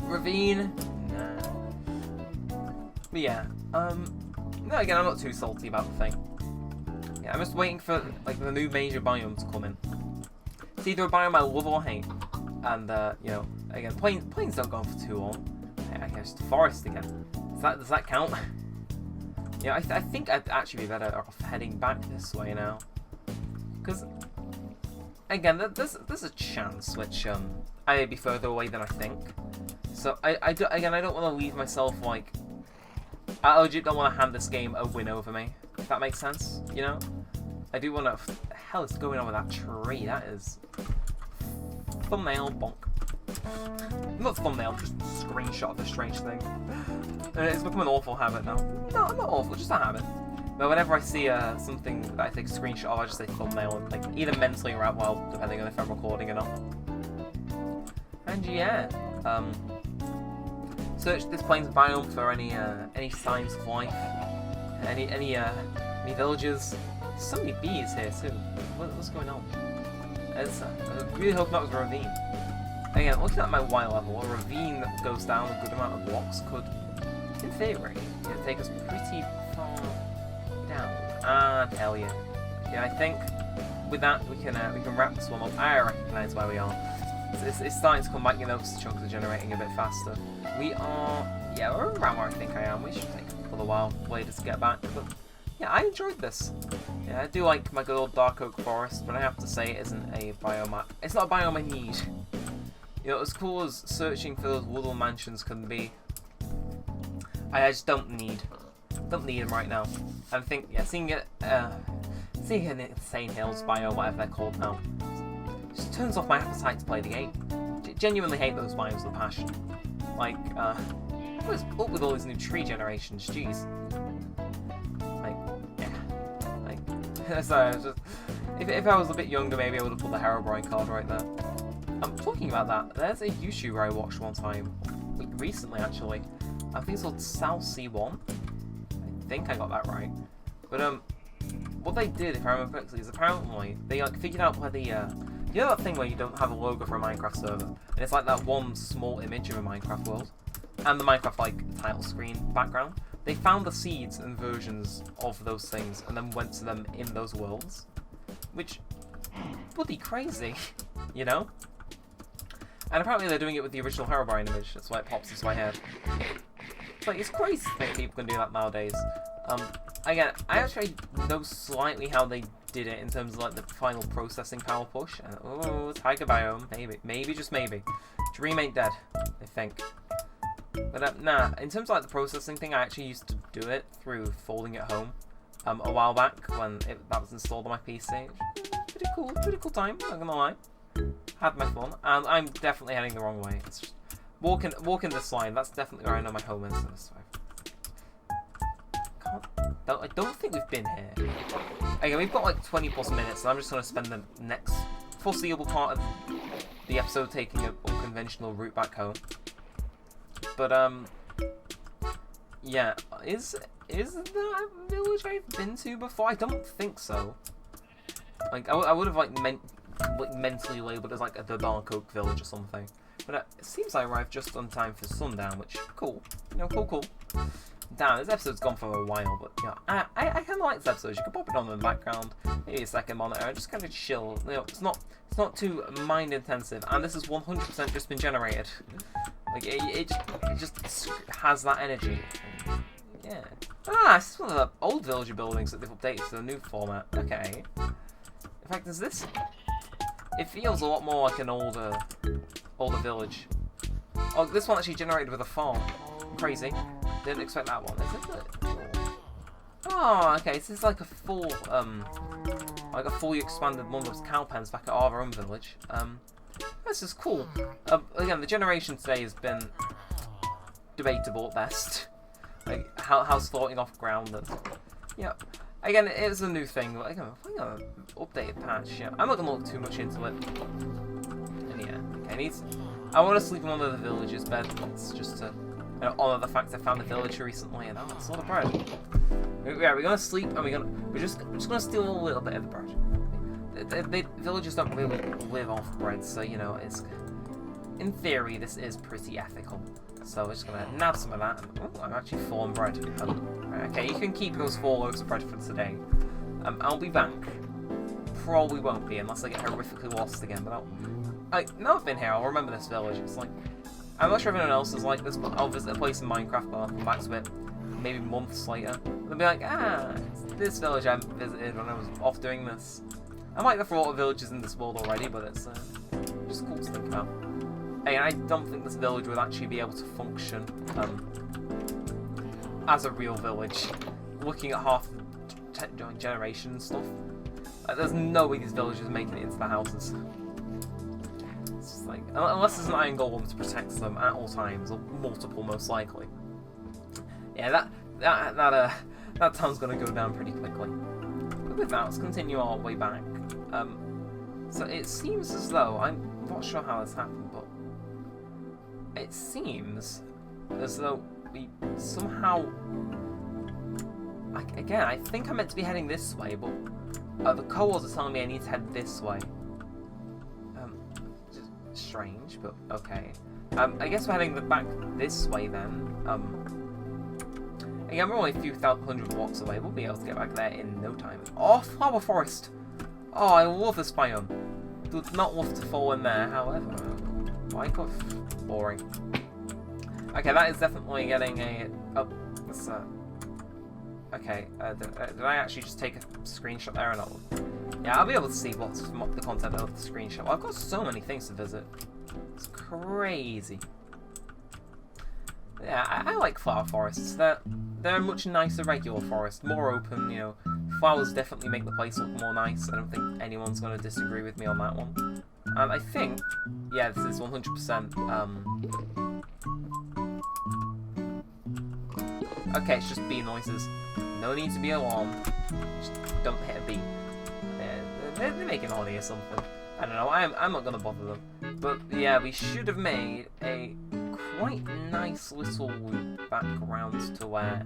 Speaker 1: Ravine? No. But yeah, no, again, I'm not too salty about the thing. Yeah, I'm just waiting for, like, the new major biome to come in. It's either a biome I love or hate, and, you know, again, plains don't go on for too long. I guess the forest again. Does that count? Yeah, I think I'd actually be better off heading back this way now. Because, again, there's a chance which I may be further away than I think. So, I don't want to leave myself, like... I legit don't want to hand this game a win over me, if that makes sense, you know? I do want to... What the hell is going on with that tree? That is... Thumbnail bonk. Not thumbnail, just screenshot of the strange thing. It's become an awful habit now. No, not awful, just a habit. But whenever I see something that I take a screenshot of, I just say thumbnail, and, like, either mentally or out loud, depending on if I'm recording or not. And yeah, search this plains biome for any signs of life, any villages. There's so many bees here too. What's going on? I really hope that was a ravine. Again, looking at my Y level, a ravine that goes down a good amount of blocks could, in theory, take us pretty far down. Hell yeah. Yeah, I think with that we can wrap this one up. I recognise where we are. It's starting to come back, you know, because the chunks are generating a bit faster. We are, yeah, we're around where I think I am. We should take a little while later to get back, but yeah, I enjoyed this. Yeah, I do like my good old dark oak forest, but I have to say it isn't a biome. It's not a biome I need. You know, as cool as searching for those woodland mansions can be, I just don't need them right now. I think, yeah, seeing an Insane Hills biome, whatever they're called now, just turns off my appetite to play the game. Genuinely hate those biomes with a passion. Like, what is up with all these new tree generations? Jeez. Like, yeah. Like, sorry, I was just... If I was a bit younger, maybe I would have put the Herobrine card right there. I'm talking about that. There's a YouTuber I watched one time, like, recently actually. I think it's called South C1. I think I got that right. But what they did, if I remember correctly, is apparently they like figured out where the you know that thing where you don't have a logo for a Minecraft server, and it's like that one small image of a Minecraft world, and the Minecraft like title screen background. They found the seeds and versions of those things, and then went to them in those worlds, which bloody crazy, you know. And apparently they're doing it with the original Herobrine image. That's why it pops into my head. It's like, it's crazy to think people can do that nowadays. Again, I actually know slightly how they did it in terms of like the final processing power push. Oh, tiger biome, maybe, just maybe. Dream ain't dead, I think. But nah, in terms of like the processing thing, I actually used to do it through folding at home a while back when that was installed on my PC. Pretty cool time, not gonna lie. Had my fun, and I'm definitely heading the wrong way. It's just walking this line. That's definitely where I know my home is. I don't think we've been here. Okay, we've got like 20 plus minutes, and I'm just gonna spend the next foreseeable part of the episode taking an unconventional route back home. But yeah, is that a village I've been to before? I don't think so. Like I would have like mentally labelled as like the Dark Oak Village or something. But it seems I arrived just on time for sundown, which cool. You know, cool. Damn, this episode's gone for a while, but you know, I kind of like this episode. You can pop it on in the background, maybe a second monitor, and just kind of chill. You know, it's not too mind intensive, and this has 100% just been generated. Like it just has that energy. Yeah. This is one of the old villager buildings that they've updated to the new format. Okay. In fact, is this? It feels a lot more like an older village. Oh, this one actually generated with a farm. Crazy. Didn't expect that one. Is it? Oh, okay. So it's like a full, like a fully expanded one of those cow pens back at our own village. This is cool. Again, the generation today has been debatable at best. Like how starting off ground and yeah. Again, it is a new thing. Like, I'm playing an updated patch. Yeah, I'm not gonna look too much into it. And yeah, I want to sleep in one of the villagers' beds just to honor the fact I found a villager recently, and it's all the bread. Yeah, we're gonna sleep, and we're just gonna steal a little bit of the bread. Villagers don't really live off bread, so you know it's. In theory, this is pretty ethical. So we're just gonna nab some of that. Oh, I'm actually full on bread. Okay, you can keep those 4 loaves of bread for today. I'll be back. Probably won't be unless I get horrifically lost again. But now I've been here, I'll remember this village. It's like I'm not sure if anyone else is like this, but I'll visit a place in Minecraft, but I'll come back to it maybe months later. They'll be like, it's this village I visited when I was off doing this. I might have thought of villages in this world already, but it's just cool to think about. And I don't think this village would actually be able to function as a real village. Looking at half the generation and stuff, there's no way these villagers making it into the houses. It's just like, unless there's an iron golem to protect them at all times, or multiple most likely. Yeah, that town's gonna go down pretty quickly. But with that, let's continue our way back. So it seems as though, I'm not sure how this happened, but it seems as though we somehow... Again, I think I'm meant to be heading this way, but the cohorts are telling me I need to head this way. Just strange, but okay. I guess we're heading back this way then. Again, we're only a few hundred blocks away. We'll be able to get back there in no time. Oh, flower forest! Oh, I love this biome. Would not love to fall in there, however. Minecraft, boring. Okay, that is definitely getting a... Oh, what's that? Okay, did I actually just take a screenshot there or not? Yeah, I'll be able to see what's the content of the screenshot. I've got so many things to visit. It's crazy. Yeah, I like flower forests. They're a much nicer regular forest, more open, you know. Flowers definitely make the place look more nice. I don't think anyone's going to disagree with me on that one. And I think, yeah, this is 100%, okay, it's just bee noises. No need to be alarmed. Just don't hit a bee. They're making honey or something. I don't know, I'm not going to bother them. But yeah, we should have made a quite nice little loop back around to where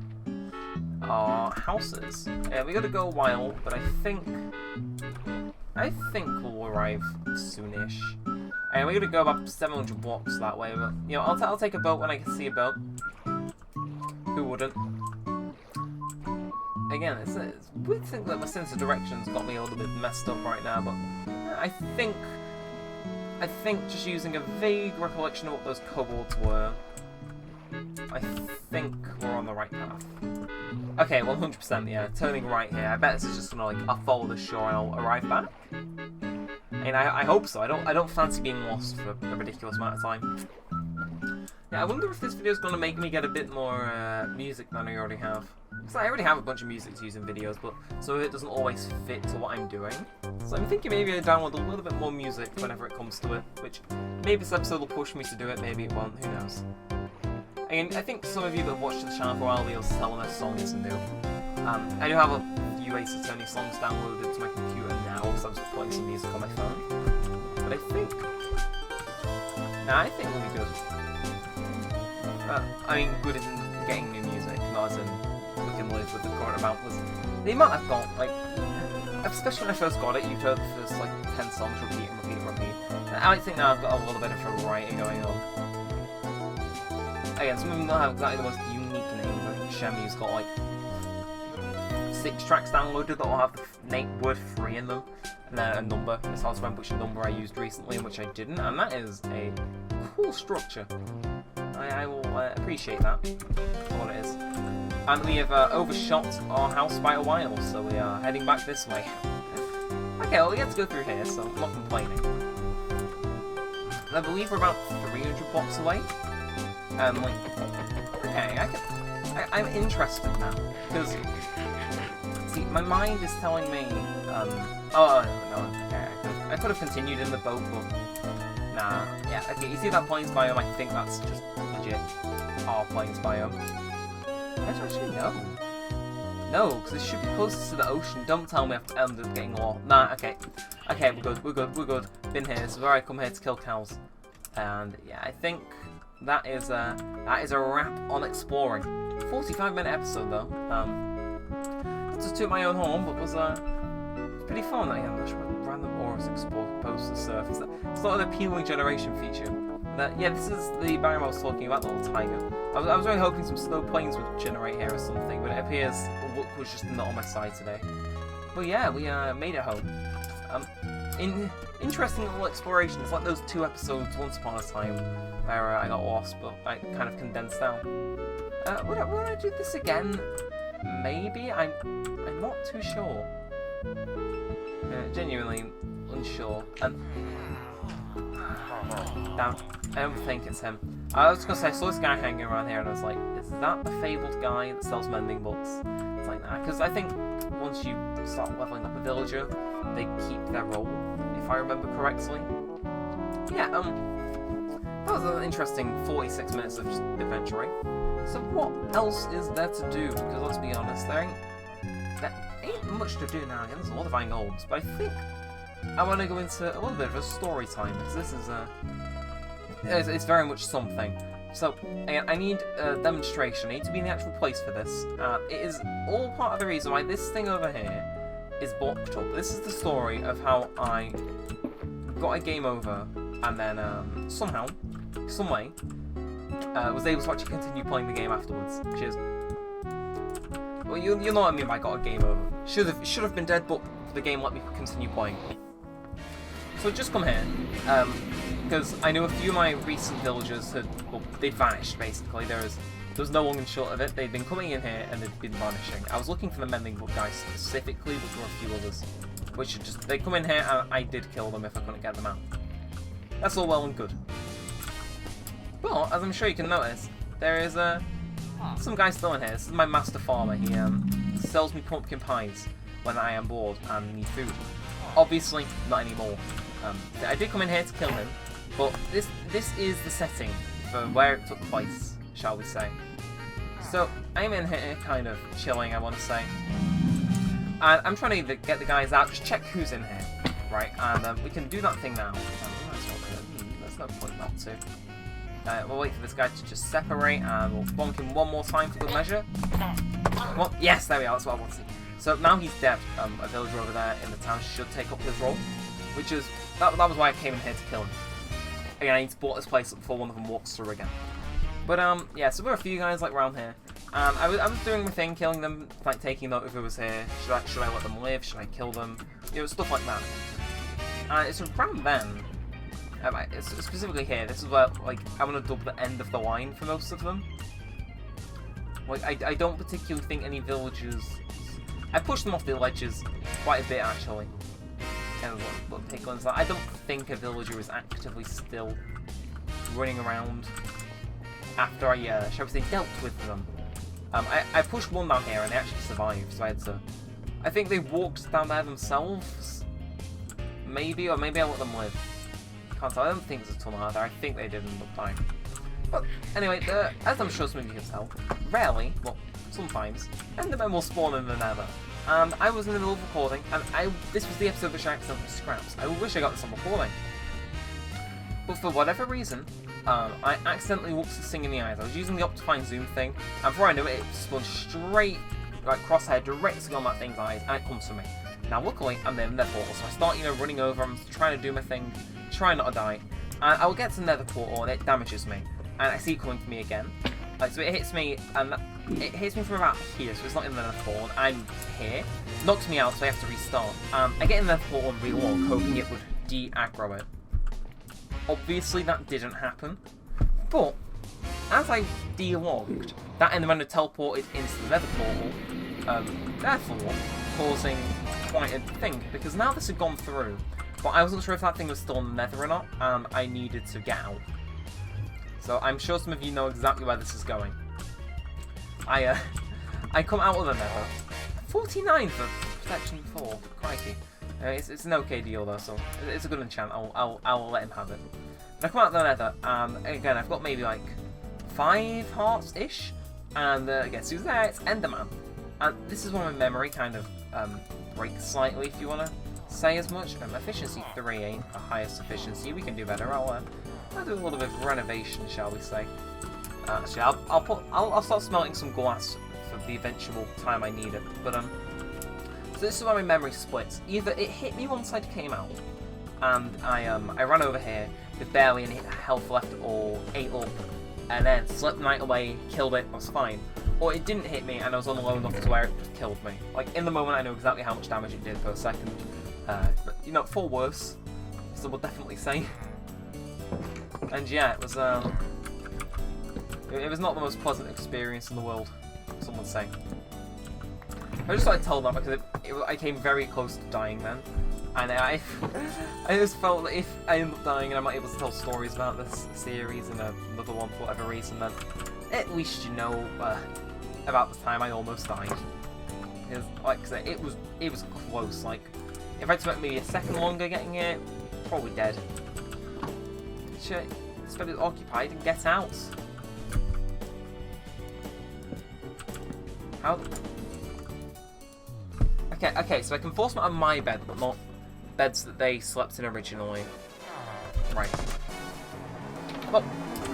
Speaker 1: our house is. Yeah, we got to go a while, but I think we'll arrive soonish. And we're gonna go about 700 blocks that way, but you know, I'll take a boat when I can see a boat. Who wouldn't? Again, it's weird to think that my sense of direction's got me a little bit messed up right now, but I think just using a vague recollection of what those kobolds were, I think we're on the right path. Okay, 100%, yeah, turning right here. I bet this is just gonna, like, I'll follow the shore and I'll arrive back. And I hope so. I don't fancy being lost for a ridiculous amount of time. Yeah, I wonder if this video is gonna make me get a bit more music than I already have. Because I already have a bunch of music to use in videos, but some of it doesn't always fit to what I'm doing. So I'm thinking maybe I download a little bit more music whenever it comes to it, which maybe this episode will push me to do it, maybe it won't, who knows. And I think some of you that have watched the channel for a while will be able to tell when a song is new. I do have a few Ace Attorney songs downloaded to my computer now, because I'm just putting some music on my phone. But I think we'll be good. I mean, good as in getting new music, not as in we can live with the current amount. Because the amount I've got, like, especially when I first got it, you've heard the first, like, 10 songs repeat and repeat and repeat. And I think now I've got a little bit of variety going on. Again, some of them don't have exactly the most unique names. I think Shemi's got, like, 6 tracks downloaded that all have the word 3 in them. And then a number. It's hard to remember which number I used recently and which I didn't. And that is a cool structure. I will appreciate that for what it is. And we have overshot our house by a while, so we are heading back this way. Okay, well, we get to go through here, so I'm not complaining. And I believe we're about 300 blocks away. Like, okay, I'm interested now, because, see, my mind is telling me, oh, no, okay, I could have continued in the boat, but, nah, yeah, okay, you see that plains biome, I think that's just legit our plains biome. I don't actually know. No, because it should be closest to the ocean. Don't tell me I have to end up getting lost. Nah, okay. Okay, we're good. Been here. This is where I come here to kill cows. And yeah, I think that is a wrap on exploring. 45-minute episode though. Just to my own home, but was pretty fun. I'm not sure what random auras exposed to the surface. It's not an appealing generation feature. Yeah, this is the biome I was talking about, the little tiger. I was really hoping some snow plains would generate here or something, but it appears the luck was just not on my side today. But yeah, we made it home. Interesting little exploration. It's like those 2 episodes once upon a time where I got lost, but I kind of condensed down. Would I do this again? Maybe? I'm not too sure. Genuinely unsure. Damn, I don't think it's him. I was gonna say, I saw this guy hanging around here and I was like, is that the fabled guy that sells mending books? It's like that. Because I think once you start leveling up a villager, they keep their role, if I remember correctly. Yeah, that was an interesting 46 minutes of just adventuring. So what else is there to do? Because let's be honest, there ain't much to do now. There's a lot of angles, but I think I want to go into a little bit of a story time, because this is it's very much something. So again, I need a demonstration. I need to be in the actual place for this. It is all part of the reason why this thing over here is blocked up. This is the story of how I got a game over and then somehow, some way, was able to actually continue playing the game afterwards. Which is, well, you know what I mean by got a game over. Should have been dead, but the game let me continue playing. So just come here, because I knew a few of my recent villagers they'd vanished basically. There was no long and short of it. They'd been coming in here and they'd been vanishing. I was looking for the mending book guys specifically, but there were a few others, which they come in here and I did kill them if I couldn't get them out. That's all well and good. But as I'm sure you can notice, there is some guy still in here. This is my master farmer. He sells me pumpkin pies when I am bored and need food. Obviously, not anymore. I did come in here to kill him, but this is the setting for where it took place, shall we say. So, I'm in here kind of chilling, I want to say. And I'm trying to get the guys out, just check who's in here, right? And we can do that thing now. There's no point not to. We'll wait for this guy to just separate, and we'll bonk him one more time for good measure. Well, yes, there we are, that's what I want to see. So now he's dead. A villager over there in the town should take up his role, which is that was why I came in here to kill him. Again, I need to block this place up before one of them walks through again. But yeah, so there were a few guys like around here. I was doing my thing, killing them, like taking note of who was here. Should I let them live? Should I kill them? You know, stuff like that. And it's around then. Specifically here, this is where like I want to double the end of the line for most of them. Like I don't particularly think any villagers. I pushed them off the ledges quite a bit actually. And little piglins. I don't think a villager is actively still running around after I, shall we say, dealt with them. I pushed one down here and they actually survived, so I had to. I think they walked down there themselves, maybe, or maybe I let them live. Can't tell. I don't think there's a ton out there. I think they did end up dying. But anyway, as I'm sure some of you can tell, rarely, well, sometimes, Endermen will spawn in the Nether. And I was in the middle of recording, and this was the episode which I accidentally scrapped. I wish I got this on recording. But for whatever reason, I accidentally looked at Sting in the eyes. I was using the Optifine Zoom thing, and before I knew it, it spun straight, like crosshair, directly on that thing's eyes, and it comes for me. Now, luckily, I'm in the Nether portal, so I start, running over, I'm trying to do my thing, trying not to die, and I will get to the Nether portal, and it damages me. And I see it coming for me again. So it hits me, and it hits me from about here, so it's not in the Nether portal, and I'm here. Knocks me out, so I have to restart. I get in the Nether portal and relog, hoping it would de-aggro it. Obviously, that didn't happen. But, as I de-logged, that Enderman had teleported into the Nether portal, therefore causing quite a thing, because now this had gone through, but I wasn't sure if that thing was still in the Nether or not, and I needed to get out. So I'm sure some of you know exactly where this is going. I come out of the Nether. 49 for protection 4. Crikey. It's an okay deal though, so it's a good enchant. I'll let him have it. And I come out of the Nether, and again I've got maybe like 5 hearts-ish, and again, so there, it's Enderman. And this is where my memory kind of breaks slightly, if you want to say as much. Efficiency 3 ain't the highest efficiency. We can do better. I'll do a little bit of renovation, shall we say. Actually, I'll start smelting some glass for the eventual time I need it. But so this is where my memory splits. Either it hit me once I came out, and I ran over here with barely any health left or ate up, and then slept the night away, killed it, I was fine. Or it didn't hit me and I was on low enough to where it killed me. Like, in the moment I know exactly how much damage it did per second. But, you know, for worse, some would definitely say. And yeah, it was not the most pleasant experience in the world, some would say. I just thought I'd tell them because I came very close to dying then. And I just felt that if I end up dying and I'm not able to tell stories about this series and another one for whatever reason, then at least you know about the time I almost died. Because, like I said, it was close. Like, if I'd spent maybe a second longer getting it, probably dead. Shit, spend it occupied and get out. How? Okay, so I can force them out of my bed, but not beds that they slept in originally. Right. Well,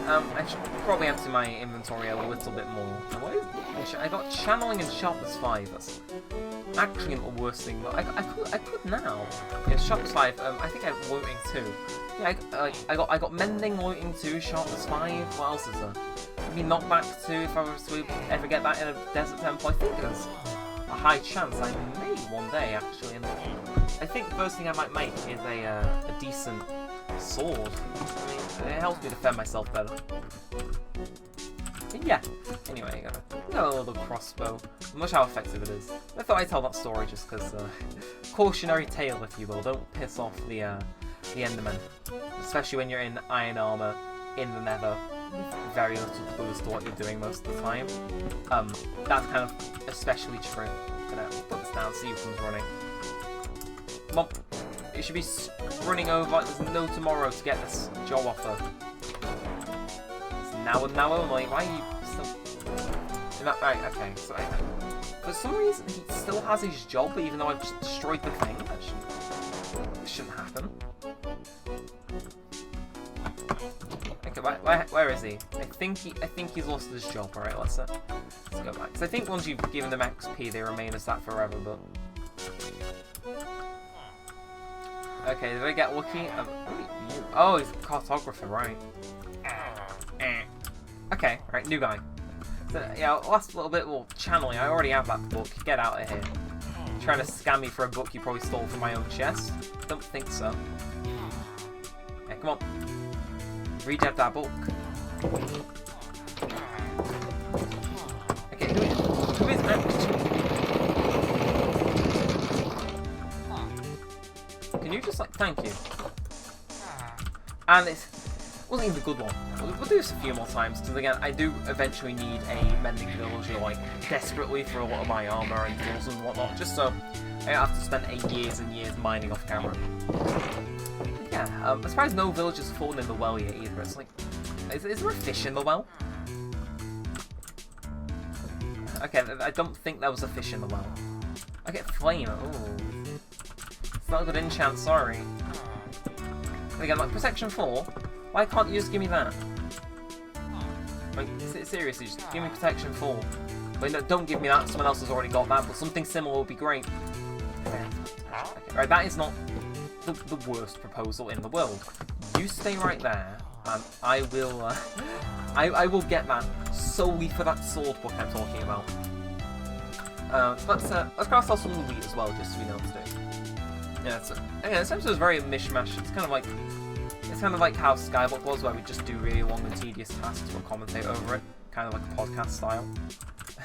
Speaker 1: I should probably empty my inventory a little bit more. What is it? I got channeling and sharpness 5. That's actually not the worst thing, but I could now. Yeah, sharpness 5. I think I have looting 2. Yeah, I got mending, looting 2, sharpness 5. What else is there? Maybe knockback 2 if I was to ever get that in a desert temple. I think there's a high chance I may one day actually. And I think the first thing I might make is a decent sword. I mean, it helps me defend myself better. But yeah. Anyway, I got a little crossbow. I'm not sure how effective it is. I thought I'd tell that story just because cautionary tale, if you will. Don't piss off the Endermen, especially when you're in iron armor in the Nether. Very little clues to what you're doing most of the time. That's kind of especially true. I'm gonna put this down, see who comes running. Come on. It should be running over like there's no tomorrow to get this job offer. It's now and now only. Why are you still... Right, okay, so for some reason he still has his job even though I've just destroyed the thing. That shouldn't happen. Okay, where is he? I think he's lost his job. Alright, let's go back. Because I think once you've given them XP, they remain as that forever, but... Okay, did I get lucky? Oh, he's a cartographer, right. Okay, right, new guy. So, yeah, last little bit, well, channeling. I already have that book. Get out of here. You're trying to scam me for a book you probably stole from my own chest? Don't think so. Yeah, come on. Read out that book. Okay, who is actually... Can you just, like, thank you? And it wasn't even a good one. We'll do this a few more times, because again, I do eventually need a mending villager, like, desperately for a lot of my armor and tools and whatnot, just so I don't have to spend years and years mining off camera. Yeah, I'm surprised no villagers have fallen in the well yet either. It's like, is there a fish in the well? Okay, I don't think there was a fish in the well. I get flame. Oh, it's not a good enchant. Sorry. And again, like protection 4. Why can't you just give me that? Like seriously, just give me protection 4. But no, don't give me that. Someone else has already got that. But something similar would be great. Okay, right, that is not the worst proposal in the world. You stay right there, and I will I will get that solely for that sword book I'm talking about. Let's grab ourselves some wheat as well, just so we know what to do. Yeah, so again, this episode is very mishmash. It's kind of like how Skyblock was, where we just do really long and tedious tasks or commentate over it, kind of like a podcast style.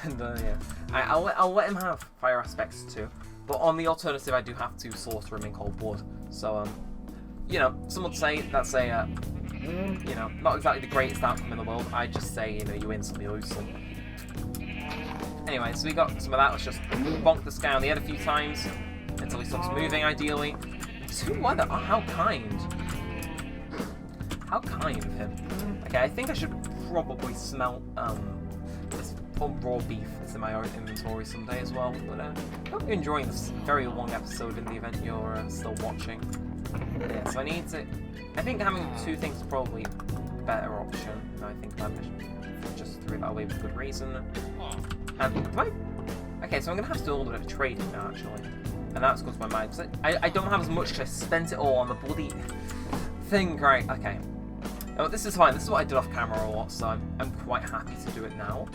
Speaker 1: And yeah, I'll let him have fire aspects too. But on the alternative, I do have to slaughter him in cold blood. So, you know, some would say that's a, you know, not exactly the greatest outcome in the world. I just say, you know, you win some, you lose some. Anyway, so we got some of that. Let's just bonk this guy on the head a few times until he stops moving, ideally. Two weather. Oh, how kind. How kind of him. Okay, I think I should probably smelt this raw beef that's in my own inventory someday as well. But I hope you're enjoying this very long episode in the event you're still watching. Yeah, so I need to... I think having 2 things is probably a better option. No, I think I just threw that away with good reason. And, right? Okay, so I'm going to have to do a little bit of trading now, actually. And that's because my mind... I don't have as much because I spent it all on the bloody thing. Right, okay. Oh, this is fine. This is what I did off camera a lot, so I'm quite happy to do it now.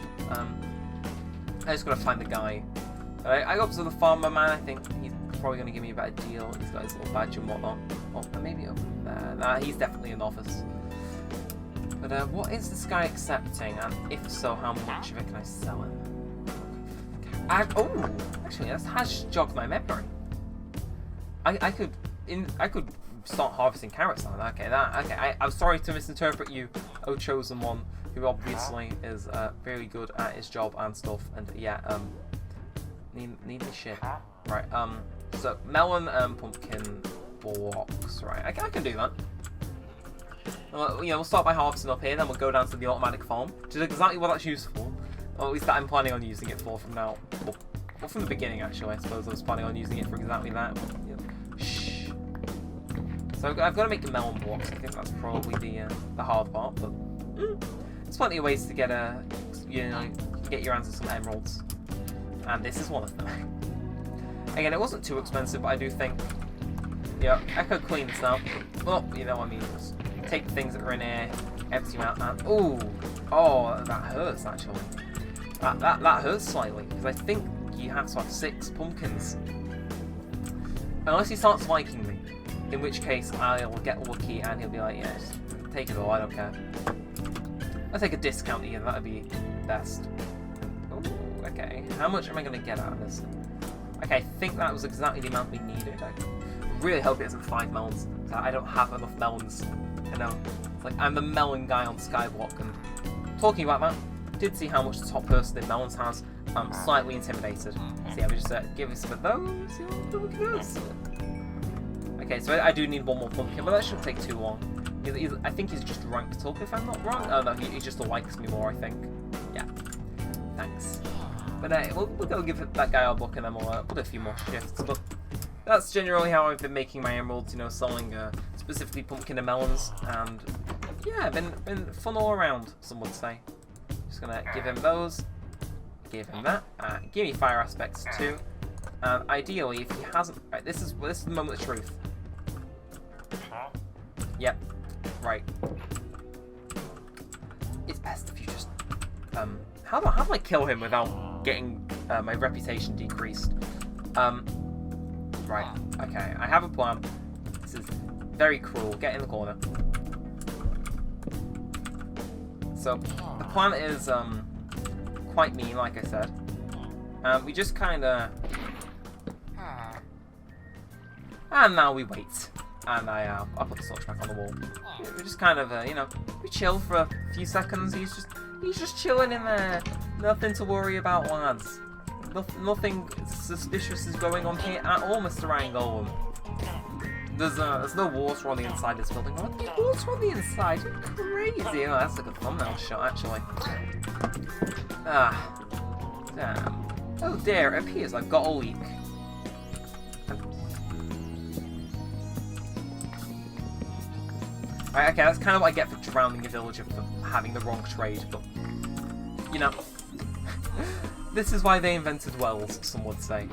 Speaker 1: I just got to find the guy. I got to the farmer man. I think he's probably going to give me a better deal. He's got his little badge and whatnot. Oh, maybe over there. Nah, he's definitely in the office. But what is this guy accepting? And if so, how much of it can I sell him? Oh, actually, that has jogged my memory. I could start harvesting carrots now. Okay, I'm sorry to misinterpret you, oh chosen one, who obviously is very good at his job and stuff. And yeah, need the shit. Right. So melon and pumpkin blocks. Right. I can do that. Well, you know, we'll start by harvesting up here, then we'll go down to the automatic farm, which is exactly what that's used for. Or at least that I'm planning on using it for from now. Well, from the beginning, actually, I suppose I was planning on using it for exactly that. But, you know, shh. So I've got to make the melon blocks. I think that's probably the hard part. But there's plenty of ways to get get your hands on some emeralds, and this is one of them. Again, it wasn't too expensive, but I do think, yeah, I could clean this up. Well, you know what I mean. Just take the things that are in here, empty them out, and oh, that hurts actually. That hurts slightly, because I think you have to have 6 pumpkins. Unless he starts liking me, in which case I'll get lucky and he'll be like, yeah, just take it all, I don't care. I'll take a discount here, that'd be best. Oh, okay. How much am I going to get out of this? Okay, I think that was exactly the amount we needed. I really hope it isn't 5 melons, because I don't have enough melons. You know, it's like I'm the melon guy on Skyblock, and talking about that, did see how much the top person in melons has. I'm slightly intimidated. So yeah, we just give me some of those. Look at those. Okay, so I do need 1 more pumpkin, but that shouldn't take too long. I think he's just ranked up, if I'm not wrong. Oh no, he just likes me more, I think. Yeah. Thanks. But we'll go give that guy our book, and then we'll do a few more shifts. But that's generally how I've been making my emeralds. You know, selling specifically pumpkin and melons, and yeah, been fun all around. Some would say. Just gonna give him those. Give him that. Give me fire aspects too. And ideally, if he hasn't, right, this is the moment of truth. Yep. Right. It's best if you just how do I kill him without getting my reputation decreased? Right. Okay. I have a plan. This is very cruel. Get in the corner. So the plan is quite mean, like I said. We just kind of, and now we wait. And I'll put the torch back on the wall. We just kind of, you know, we chill for a few seconds. He's just chilling in there. Nothing to worry about, lads. Nothing suspicious is going on here at all, Mr. Rheingold. There's no water on the inside of this building. What? There's water on the inside? You're crazy. Oh, that's like a thumbnail shot, actually. Ah. Damn. Oh dear, it appears I've got a leak. Right, okay, that's kind of what I get for drowning a villager for having the wrong trade, but, you know, this is why they invented wells, some would say.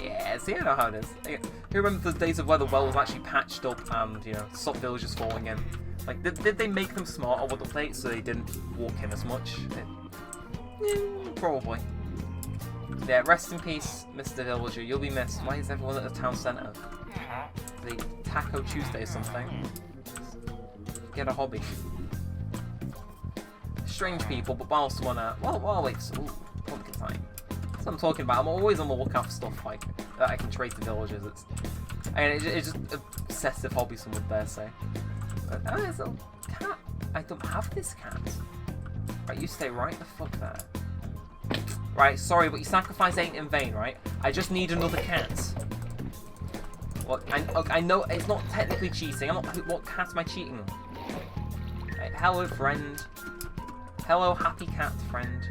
Speaker 1: Yeah, see, I know how it is. Who remembers the days of where the well was actually patched up and, you know, stopped villagers falling in? Like, did they make them smarter with the plates so they didn't walk in as much? Probably. Yeah, rest in peace, Mr. Villager. You'll be missed. Why is everyone at the town centre? The Taco Tuesday or something? Get a hobby. Strange people, but whilst wanna... Well, wait, so... pumpkin time. That's what I'm talking about. I'm always on the lookout for stuff like that I can trade to villagers. It's just an obsessive hobby, some would dare say. But, there's a cat. I don't have this cat. Right, you stay right the fuck there. Right, sorry, but your sacrifice ain't in vain, right? I just need another cat. Well, I know it's not technically cheating. What cat am I cheating on? Right, hello, friend. Hello, happy cat friend.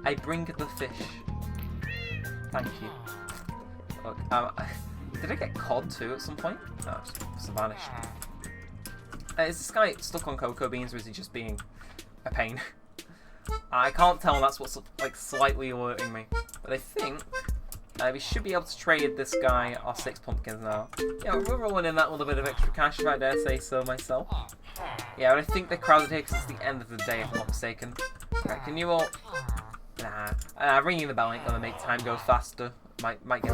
Speaker 1: I bring the fish. Thank you. Look, did I get cod too at some point? No, it's vanished. Is this guy stuck on cocoa beans, or is he just being a pain? I can't tell. That's what's like slightly alerting me. But I think we should be able to trade this guy our 6 pumpkins now. Yeah, we're rolling in that little bit of extra cash, if I dare say so myself. Yeah, but I think they're crowded here because it's the end of the day, if I'm not mistaken. Right, can you all... Nah. Ringing the bell ain't gonna make time go faster. Might get...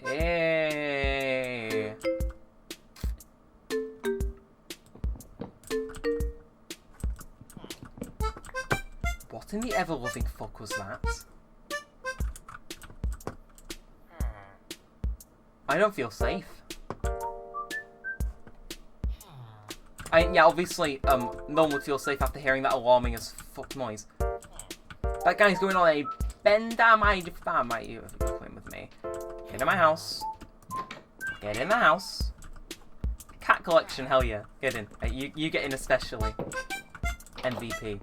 Speaker 1: Hey. What in the ever-loving fuck was that? I don't feel safe. Yeah, obviously, no one would feel safe after hearing that alarming as fuck noise. That guy's going on a bender, my family. You're playing with me. Get in my house. Get in the house. Cat collection, hell yeah. Get in. You get in especially. MVP.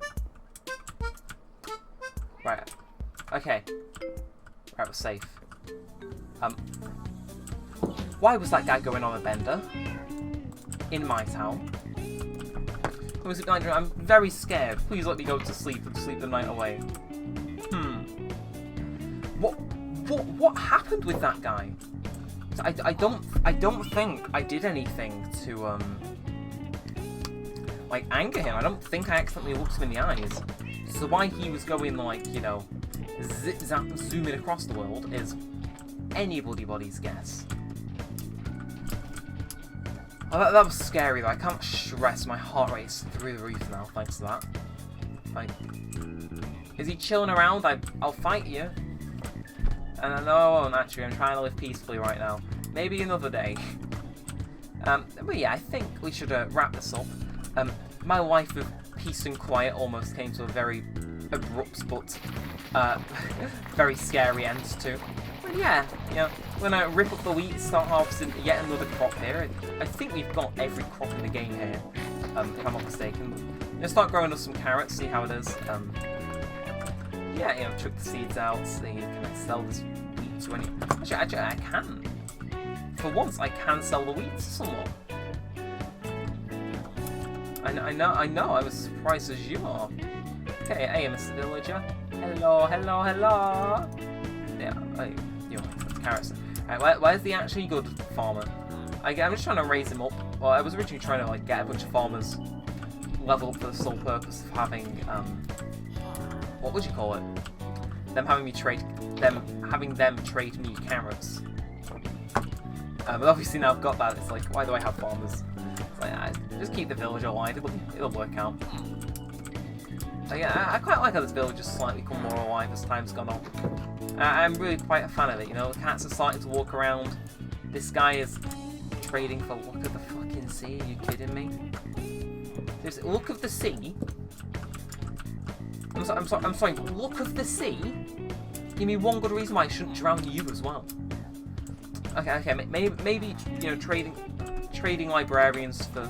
Speaker 1: Right. Okay. Right, we're safe. Why was that guy going on a bender? In my town? I'm very scared. Please let me go to sleep and sleep the night away. What happened with that guy? I don't think I did anything to like anger him. I don't think I accidentally looked him in the eyes. So why he was going like, you know, zip zap zooming across the world is anybody's guess. Oh, that was scary though. I can't stress. My heart rate is through the roof now thanks to that. Like, is he chilling around? I'll fight you. And I know I won't actually. I'm trying to live peacefully right now. Maybe another day. But yeah, I think we should wrap this up. My life of peace and quiet almost came to a very abrupt but very scary end too. But yeah, you know, we're gonna rip up the wheat, start harvesting yet another crop here. I think we've got every crop in the game here, if I'm not mistaken. Let's start growing us some carrots, see how it is. Yeah, you know, chuck the seeds out, see, can I sell this wheat to any... Actually, I can. For once, I can sell the wheat to someone. I know, I was surprised as you are. Okay, hey, Mr. Villager. Hello. Yeah, you know, carrots. Alright, where's the actually good farmer? I'm just trying to raise him up. Well, I was originally trying to, like, get a bunch of farmers level up for the sole purpose of having, what would you call it? Having them trade me carrots. But obviously now I've got that, it's like, why do I have farmers? It's like, just keep the village alive, it'll work out. So yeah, I quite like how this village has slightly become more alive as time's gone on. I'm really quite a fan of it, you know, the cats are starting to walk around. This guy is trading for look of the fucking sea, are you kidding me? There's look of the sea? I'm sorry, look of the sea? Give me one good reason why I shouldn't drown you as well. Okay, maybe you know, trading librarians for...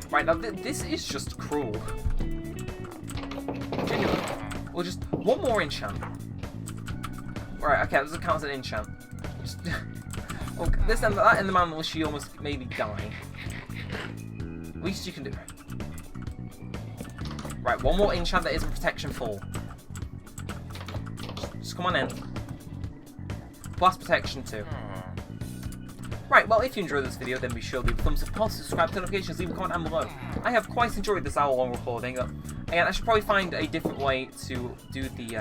Speaker 1: Right, now this is just cruel. Genuinely. Well, just one more enchant. Right, okay, this counts as an enchant. Just... okay, that and the man will she almost maybe die. Least you can do. Right, one more enchant that isn't protection 4. Just come on in. Plus protection 2. Right, well, if you enjoyed this video, then be sure to leave a thumbs up, of course, subscribe to notifications, leave a comment down below. I have quite enjoyed this hour-long recording. Again, I should probably find a different way to do the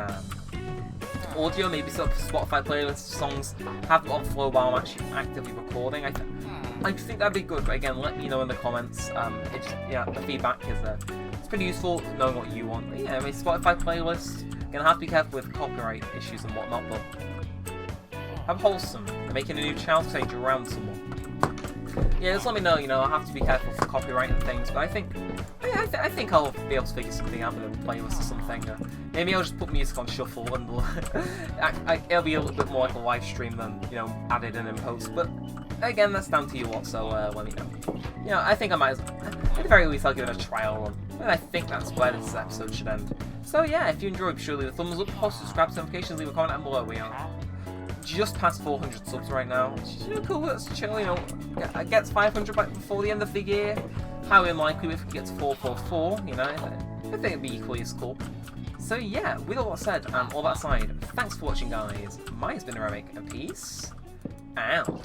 Speaker 1: audio, maybe set up a Spotify playlist of songs, have them on flow while I'm actually actively recording. I think that'd be good, but again, let me know in the comments. Yeah, the feedback is it's pretty useful knowing what you want. But yeah, I mean, Spotify playlist. Gonna have to be careful with copyright issues and whatnot, but How wholesome. Making a new child stage around someone. Yeah, just let me know, you know, I'll have to be careful for copyright and things, but I think I'll be able to figure something out with a playlist or something. Maybe I'll just put music on shuffle and it'll be a little bit more like a live stream than, you know, added in post, but again, that's down to you lot, so let me know. You know, I think I might as well, at the very least, I'll give it a trial run, and I think that's where this episode should end. So yeah, if you enjoyed, be sure to leave a thumbs up, post, subscribe to notifications, leave a comment down below. We are just past 400 subs right now, which is, you know, cool, that's chill, you know, I get to 500 by before the end of the year. Highly unlikely if we get to 444, you know, I think it'd be equally as cool. So yeah, with all that said, and all that aside, thanks for watching, guys. Mine's been Neremik, and peace out.